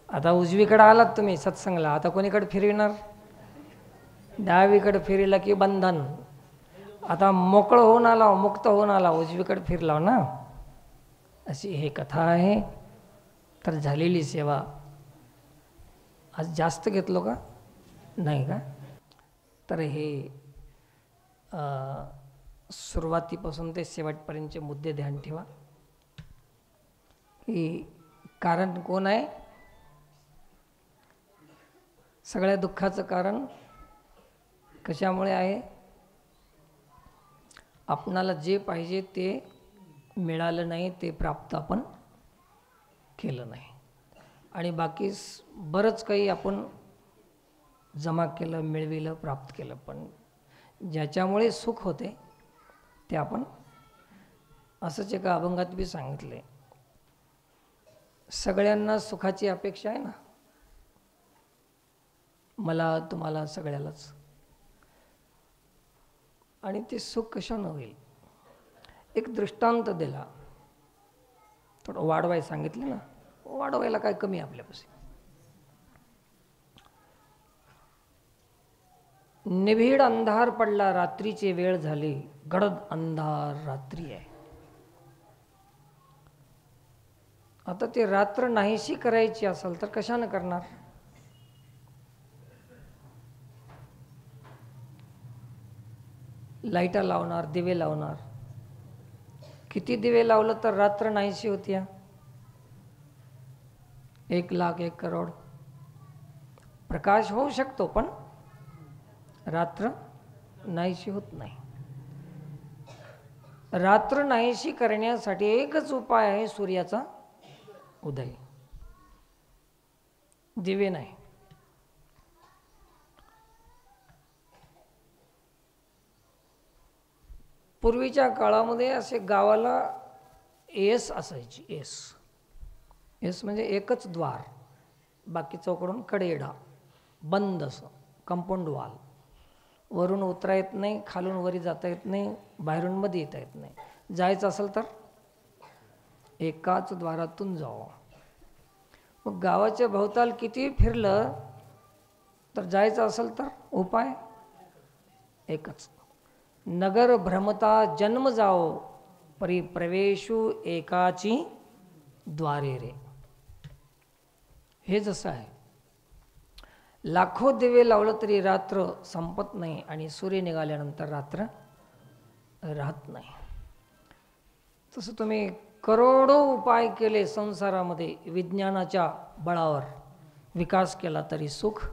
आता उजवीकडे आलात तुम्ही सत्संगला, आता कोणीकडे फिरविणार? डावीकडे फिरलं की बंधन. आता मोकळं होऊन आला, मुक्त होऊन आला, उजवीकडे फिरला ना. अशी हे कथा आहे. तर झालेली सेवा आज जास्त घेतलो का? नाही का? तर हे सुरुवातीपासून ते शेवटपर्यंतचे मुद्दे ध्यान ठेवा की कारण कोण आहे? सगळ्या दुःखाचं कारण कशामुळे आहे? आपणाला जे पाहिजे ते मिळालं नाही, ते प्राप्त आपण केलं नाही, आणि बाकी बरंच काही आपण जमा केलं, मिळविलं, प्राप्त केलं, पण ज्याच्यामुळे सुख होते ते आपण, असंच एका अभंगात बी सांगितले, सगळ्यांना सुखाची अपेक्षा आहे ना, मला तुम्हाला सगळ्यालाच, आणि ते सुख कशानं होईल? एक दृष्टांत दिला, थोडं वाढवाय सांगितलं ना. वाढवायला काय कमी आपल्यापाशी? निबिड अंधार पडला, रात्रीची वेळ झाली, गडद अंधार रात्री आहे. आता ते रात्र नाहीशी करायची असेल तर कशानं करणार? लाईटा लावणार, दिवे लावणार. किती दिवे लावलं तर रात्र नाहीशी होती? 1,00,000 1 करोड प्रकाश होऊ शकतो, पण रात्र नाहीशी होत नाही. रात्र नाहीशी करण्यासाठी एकच उपाय आहे, सूर्याचा उदय. दिवे नाही. पूर्वीच्या काळामध्ये असे गावाला एस असायची. एस म्हणजे एकच द्वार, बाकी चौकडून कडेडा, बंद असं कंपाऊंड वॉल. वरून उतरा येत नाही, खालून वरी जाता येत नाही, बाहेरून मध्ये येता येत नाही. जायचं असेल तर एकाच द्वारातून जावं. मग गावाच्या भोवताल किती फिरलं तर जायचं असेल तर उपाय एकच. नगर भ्रमता जन्म जाओ, परी प्रवेशू एकाची द्वारे रे. हे जसं आहे, लाखो दिवे लावलं तरी रात्र संपत नाही आणि सूर्य निघाल्यानंतर रात्र राहत नाही. तसं तुम्ही करोडो उपाय केले संसारामध्ये, विज्ञानाच्या बळावर विकास केला तरी सुख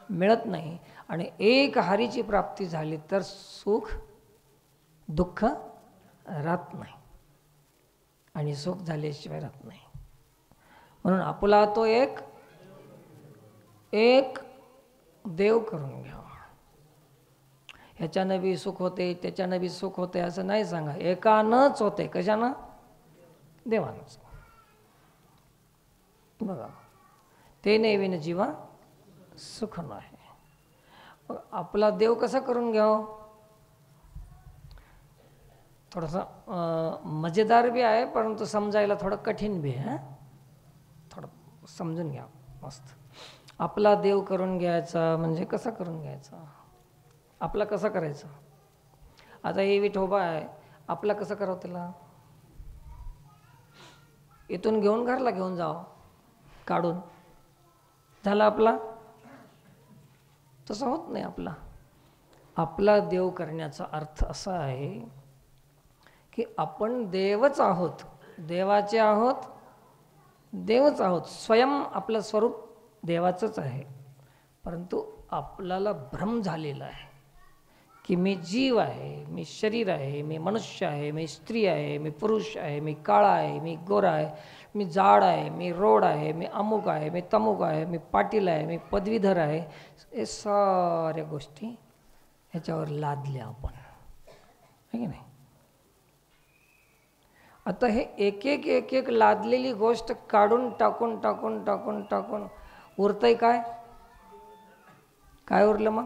मिळत नाही. आणि एक हरीची प्राप्ती झाली तर सुख दुःख राहत नाही आणि सुख झाल्याशिवाय राहत नाही. म्हणून आपला तो एक देव करून घ्यावा. ह्याच्यानं बी सुख होते, त्याच्यानं बी सुख होते असं नाही सांगा. एकानंच होते. कशानं? देवानंच. बघा, ते नाही विन जीवा सुख नाही. आपला देव कसा करून घ्यावं? थोडासा मजेदार बी आहे, परंतु समजायला थोडं कठीण बी आहे. थोडं समजून घ्या मस्त. आपला देव करून घ्यायचा म्हणजे कसा करून घ्यायचा? आपला कसा करायचा? आता हे विठोबा आहे, आपला कसं करावं? त्याला इथून घेऊन घरला घेऊन जावं, काढून झाला आपला. तसं होत नाही. आपला देव करण्याचा अर्थ असा आहे की आपण देवच आहोत, देवाचे आहोत, देवच आहोत. स्वयं आपलं स्वरूप देवाचंच आहे, परंतु आपल्याला भ्रम झालेला आहे की मी जीव आहे, मी शरीर आहे, मी मनुष्य आहे, मी स्त्री आहे, मी पुरुष आहे, मी काळा आहे, मी गोरा आहे, मी जाड आहे, मी रोड आहे, मी अमुक आहे, मी तमुक आहे, मी पाटील आहे, मी पदवीधर आहे. हे साऱ्या गोष्टी ह्याच्यावर लादल्या आपण, आहे की नाही? आता हे एक एक लादलेली गोष्ट काढून टाकून टाकून टाकून टाकून उरतंय काय? काय उरलं मग?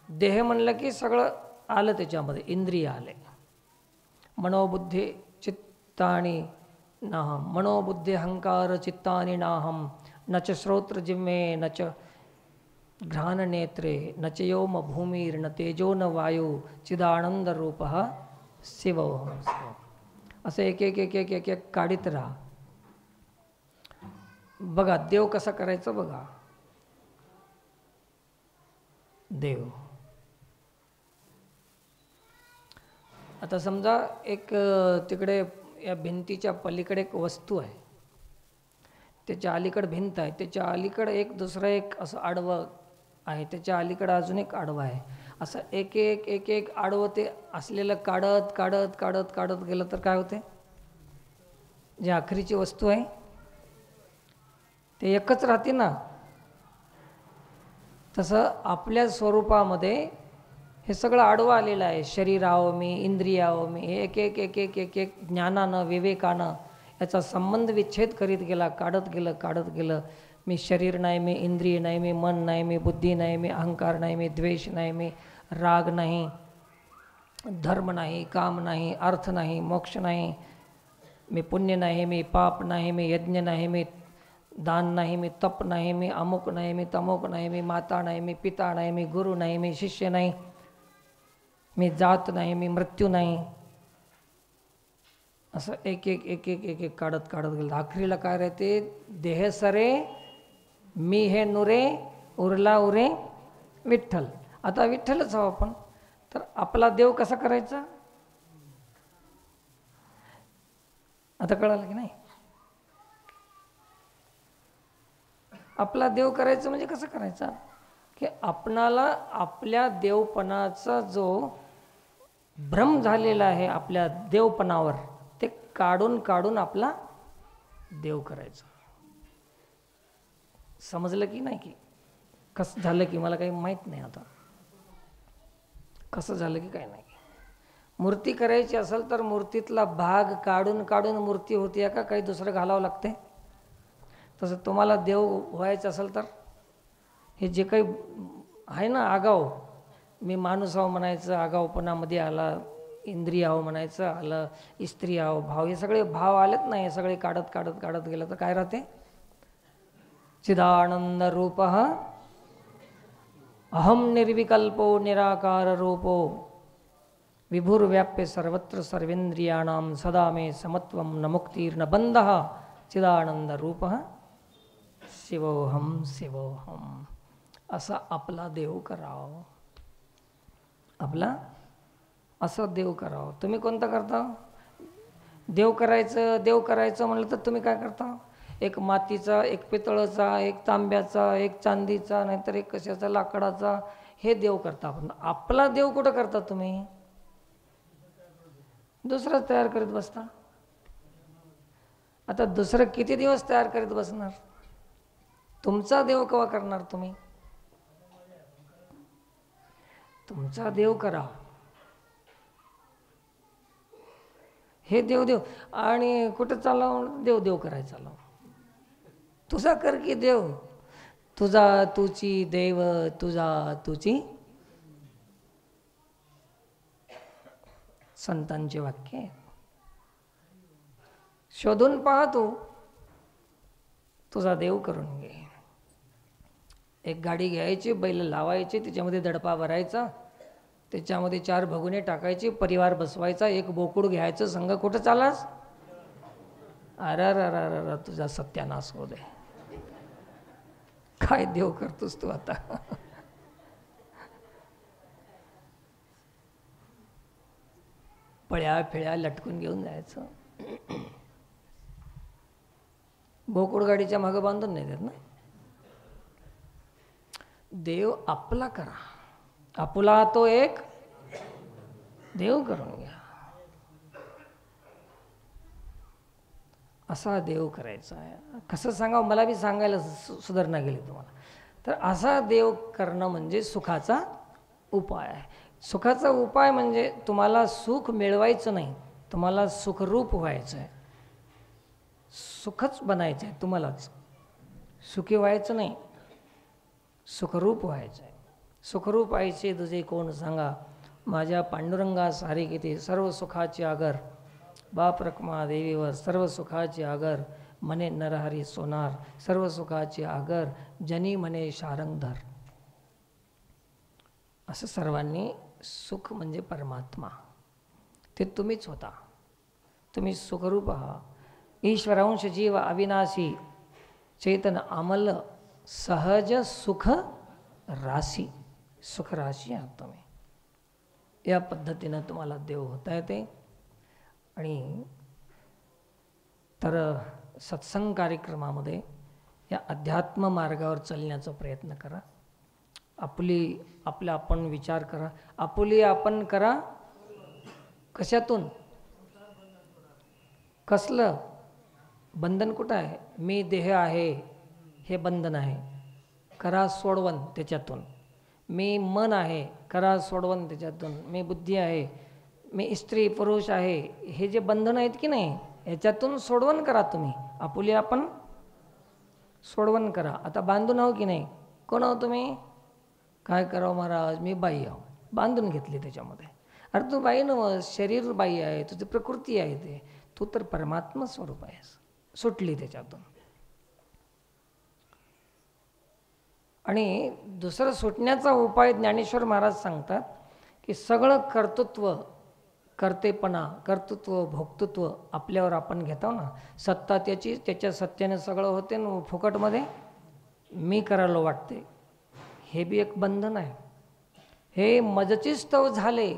देह म्हणलं की सगळं आलं त्याच्यामध्ये. इंद्रिय आले. मनोबुद्धी चित्तानी नाहम, मनोबुद्धी अहंकार चित्तानी नाहम, न च श्रोत्र जिम्मे, न च घ्राण नेत्रे, न च योम भूमीर, न तेजो न वायू, चिदानंद रूप शिवोहम. असं एक एक एक एक एक एक काढीत राहा. बघा देव कसा करायचा बघा. देव आता समजा एक तिकडे या भिंतीच्या पलीकडे एक वस्तू आहे, त्याच्या अलीकडे भिंत आहे, त्याच्या अलीकडे एक दुसरं एक असं आडवं आहे, त्याच्या अलीकडे अजून एक आडवं आहे. असं एक एक एक एक आडवं ते असलेलं काढत काढत काढत काढत गेलं तर काय होते? जी आखरीची वस्तू आहे ते एकच राहते ना. तसं आपल्या स्वरूपामध्ये हे सगळं आडवं आलेलं आहे. शरीर आहो मी, इंद्रिय आहो मी, हे एक एक एक एक एक एक ज्ञानानं विवेकानं याचा संबंध विच्छेद करीत गेला, काढत गेलं काढत गेलं. मी शरीर नाही, मी इंद्रिय नाही, मी मन नाही, मी बुद्धी नाही, मी अहंकार नाही, मी द्वेष नाही, मी राग नाही, धर्म नाही, काम नाही, अर्थ नाही, मोक्ष नाही, मी पुण्य नाही, मी पाप नाही, मी यज्ञ नाही, मी दान नाही, मी तप नाही, मी अमुक नाही, मी तमुक नाही, मी माता नाही, मी पिता नाही, मी गुरु नाही, मी शिष्य नाही, मी जात नाही, मी मृत्यू नाही. असं एक एक एक एक एक एक काढत काढत गेलं. आखरीला काय राहते? देह सरे मी हे नुरे, उरला उरे विठ्ठल. आता विठ्ठलच आहो आपण. तर आपला देव कसा करायचा? आता कळालं की नाही? आपला देव करायचं म्हणजे कसं करायचा? की आपणाला आपल्या देवपणाचा जो भ्रम झालेला आहे आपल्या देवपणावर, ते काढून काढून आपला देव करायचा. समजलं की नाही? की कसं झालं की मला काही माहीत नाही आता कसं झालं की काय नाही. मूर्ती करायची असेल तर मूर्तीतला भाग काढून काढून मूर्ती होती का काही दुसरं घालावं लागते? तसं तुम्हाला देव व्हायचं असेल तर हे जे काही आहे ना आगाव, मी माणूस आहो म्हणायचं, आगावपणामध्ये आला, इंद्रिय आहो म्हणायचं आलं, स्त्री आहो, भाव, हे सगळे भाव आलेत नाही. हे सगळे काढत काढत काढत गेलं तर काय राहते? चिदानंद रूप अहम निर्विकल्पो निराकार रूपो विभुर्व्याप्य सर्वत्र सर्वेंद्रियाणां सदा मे समत्वं न मुक्तिर्न बंधः चिदानंद रूपः शिवोहम शिवोहम. असा आपला देव करावं. आपला असं देव करावं. तुम्ही कोणतं करता? देव करायचं म्हणलं तर तुम्ही काय करता? एक मातीचा, एक पितळाचा, एक तांब्याचा, एक चांदीचा, नाहीतर एक कशाचा लाकडाचा, हे देव करता आपण. आपला देव कुठं करता तुम्ही? दुसरंच तयार करीत बसता. आता दुसरं किती दिवस तयार करीत बसणार? तुमचा देव केव्हा करणार तुम्ही? तुमचा देव करा. हे देव देव आणि कुठं चालव? देव देव करायचं चालव. तुझा कर की देव. तुझा तुची देव, तुझा तुची. संतांचे वाक्य शोधून पहा. तू तुझा देव करून घे. एक गाडी घ्यायची, बैल लावायची, त्याच्यामध्ये दडपा भरायचा, त्याच्यामध्ये 4 भगुने टाकायचे, परिवार बसवायचा, एक बोकुड घ्यायचं, संघ कुठं चालास? अरे तुझा सत्यानाश हो दे. काय देव करतोस तू आता? पळ्या फिळ्या लटकून घेऊन जायचं. बोकुड गाडीच्या मागं बांधून नाही देत ना. देव आपला करा. आपुला तो एक देव करून घ्या. असा देव करायचा आहे. कसं सांगावं मला बी सांगायला सुधारणा गेली तुम्हाला. तर असा देव करणं म्हणजे सुखाचा उपाय आहे. सुखाचा उपाय म्हणजे तुम्हाला सुख मिळवायचं नाही, तुम्हाला सुखरूप व्हायचं आहे. सुखच बनायचं आहे तुम्हालाच. सुखी व्हायचं नाही, सुखरूप व्हायचं आहे. सुखरूप व्हायचे तुझे कोण सांगा, माझ्या पांडुरंगा सारे किती सर्व सुखाचे आगर, बाप रखमा देवीवर सर्व सुखाचे आगर, मने नरहरी सोनार सर्व सुखाचे आगर, जनी मने शारंगधर. असं सर्वांनी सुख म्हणजे परमात्मा, ते तुम्हीच होता. तुम्ही सुखरूप आहात. ईश्वरांश जीव अविनाशी चैतन अमल सहज सुख राशी. सुख राशी आहात तुम्ही. या पद्धतीनं तुम्हाला देव होता येते. आणि तर सत्संग कार्यक्रमामध्ये या अध्यात्म मार्गावर चालण्याचा प्रयत्न करा. आपला आपण विचार करा. आपुली आपण करा. कशातून? कसलं बंधन कुठं आहे? मी देह आहे हे बंधन आहे, करा सोडवण त्याच्यातून. मी मन आहे, करा सोडवण त्याच्यातून. मी बुद्धी आहे, मी स्त्री पुरुष आहे, हे जे बंधन आहेत की नाही, याच्यातून सोडवण करा तुम्ही. आपुली आपण सोडवण करा. आता बांधून आहो की नाही? कोण आहो तुम्ही? काय करावं महाराज, मी बाई आहो. बांधून घेतली त्याच्यामध्ये. अरे तू बाई नव्ह, शरीर बाई आहे, तुझी प्रकृती आहे. ते तू तर परमात्मा स्वरूप आहेस. सुटली त्याच्यातून. आणि दुसरं सुटण्याचा उपाय ज्ञानेश्वर महाराज सांगतात की सगळं कर्तृत्व, कर्तेपणा, कर्तृत्व, भोक्तृत्व आपल्यावर आपण घेतो ना. सत्ता त्याची, त्याच्या सत्याने सगळं होते ना फुकटमध्ये. मी करायला वाटते, हे बी एक बंधन आहे. हे मजची स्तव झाले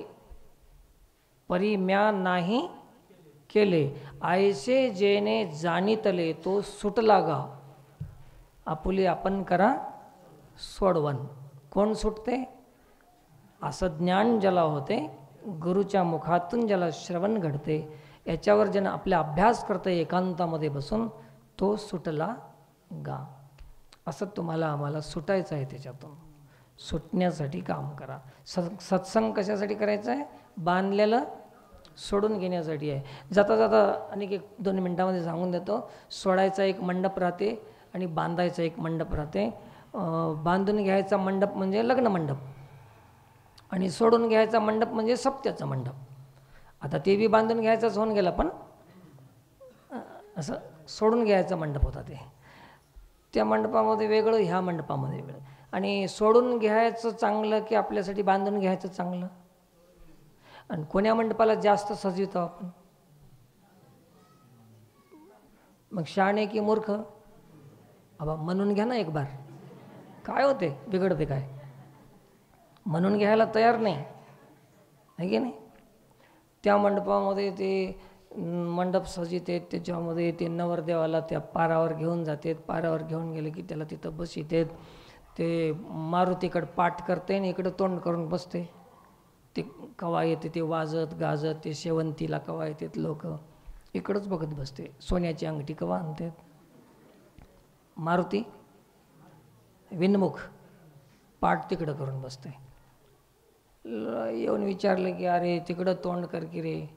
परी म्या नाही केले, आयसे जेने जाणीतले तो सुटला गा. आपुली आपण करा सोडवण. कोण सुटते? असं ज्ञान ज्याला होते, गुरुच्या मुखातून ज्याला श्रवण घडते, याच्यावर ज्यानं आपला अभ्यास करते एकांतामध्ये बसून, तो सुटला गा. असं तुम्हाला आम्हाला सुटायचं आहे. त्याच्यातून सुटण्यासाठी काम करा. सत्संग कशासाठी करायचं आहे? बांधलेलं सोडून घेण्यासाठी आहे. जाता जाता आणि 1-2 मिनटामध्ये सांगून देतो. सोडायचा एक मंडप राहते आणि बांधायचा एक मंडप राहते. बांधून घ्यायचा मंडप म्हणजे लग्न मंडप, आणि सोडून घ्यायचा मंडप म्हणजे सप्त्याचा मंडप. आता ते बी बांधून घ्यायचाच होऊन गेला, पण असं सोडून घ्यायचा मंडप होता ते. त्या मंडपामध्ये वेगळं, ह्या मंडपामध्ये वेगळं. आणि सोडून घ्यायचं चांगलं की आपल्यासाठी बांधून घ्यायचं चांगलं? आणि कोण्या मंडपाला जास्त सजवितो आपण? मग शहाणे की मूर्ख? अबा म्हणून घ्या ना एक बार, काय होते, बिघडते काय? म्हणून घ्यायला तयार नाही आहे की नाही? त्या मंडपामध्ये ते मंडप सजित आहेत, त्याच्यामध्ये ते नवरदेवाला त्या पारावर घेऊन जातात, पारावर घेऊन गेले की त्याला तिथं बसितात, ते मारुतीकडं पाठ करते आणि इकडं तोंड करून बसते. ते कवा येते ते वाजत गाजत, ते शेवंतीला कवा येतात लोक, इकडंच बघत बसते. सोन्याची अंगठी कवा आणतात, मारुती विनमुख पाठ तिकडं करून बसते. येऊन विचारलं की अरे तिकडं तोंड कर की रे,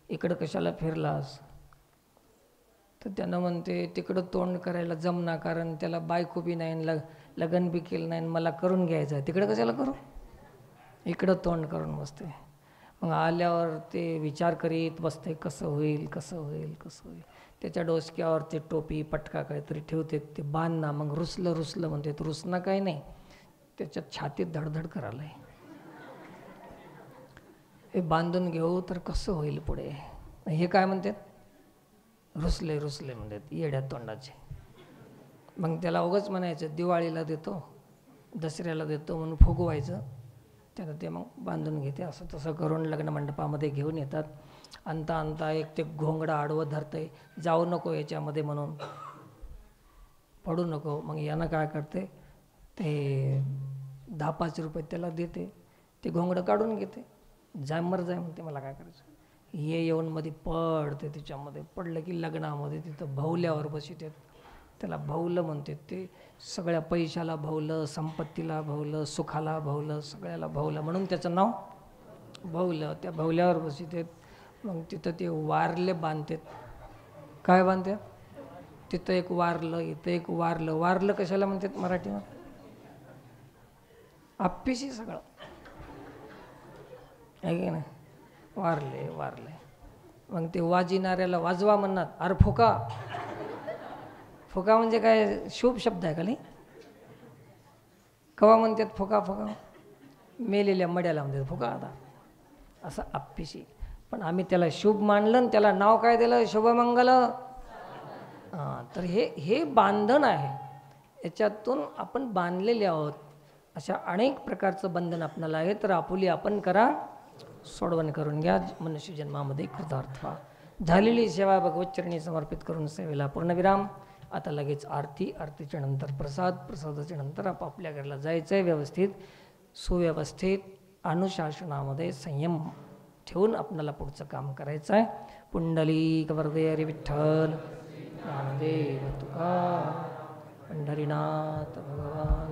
इकडं कशाला फिरलास? तर त्यानं म्हणते तिकडं तोंड करायला जमना, कारण त्याला बायको बी नाही, लग्न बी केलं नाही, मला करून घ्यायचं आहे, तिकडं कशाला करू, इकडं तोंड करून बसते. मग आल्यावर ते विचार करीत बसते, कसं होईल कसं होईल कसं होईल. त्याच्या डोसक्यावर ते टोपी पटका काहीतरी ठेवते, ते बांधना. मग रुसलं म्हणते, रुसणं काही नाही, त्याच्यात छातीत धडधड करायला आहे, हे बांधून घेऊ तर कसं होईल पुढे. हे काय म्हणतात, रुसले म्हणतात येड्या तोंडाचे. मग त्याला उगाच म्हणायचं दिवाळीला देतो, दसऱ्याला देतो म्हणून फुगवायचं, त्यानं ते मग बांधून घेते. असं तसं करून लग्न मंडपामध्ये घेऊन येतात. आणता एक ते घोंगडा आडवं धरतंय, जाऊ नको याच्यामध्ये म्हणून, पडू नको. मग यानं काय करते, ते 10-5 रुपये त्याला देते, ते घोंगडं काढून घेते, जाय म्हणते, मला काय करायचं. हे येऊन मध्ये पडते, त्याच्यामध्ये पडलं की लग्नामध्ये तिथं भावल्यावर बसितात, त्याला भावलं म्हणते. ते सगळ्या पैशाला भावलं, संपत्तीला भावलं, सुखाला भावलं, सगळ्याला भावलं, म्हणून त्याचं नाव भावलं. त्या भावल्यावर बसितात. मग तिथं ते वारले बांधतात. काय बांधतात? तिथं एक वारलं, इथं एक वारलं. वारलं कशाला म्हणतात मराठीमध्ये? आप्पीशी सगळं आहे की नाही, वारले. मग ते वाजिणाऱ्याला वाजवा म्हणणार. अरे फुका म्हणजे काय शुभ शब्द आहे का नाही? कवा म्हणतात फुका? मेलेल्या मड्याला म्हणतात फुका. आता असं आप्पीशी. पण आम्ही त्याला शुभ मानलं आणि त्याला नाव काय दिलं, शुभमंगल. तर हे बांधन आहे, याच्यातून आपण बांधलेले आहोत. अशा अनेक प्रकारचं बंधन आपल्याला आहे. तर आपुली आपण करा, सोडवण करून घ्या, मनुष्य जन्मामध्ये कृतार्थ व्हा. झालेली सेवा भगवतचरणी समर्पित करून सेवेला पूर्णविराम. आता लगेच आरतीच्या नंतर प्रसादाच्या नंतर आपापल्या घराला जायचं आहे. व्यवस्थित सुव्यवस्थित अनुशासनामध्ये संयम ठेवून आपल्याला पुढचं काम करायचं आहे. पुंडलिक वरदे हरी विठ्ठल, ज्ञानदेव तुकाराम, पंढरीनाथ भगवान.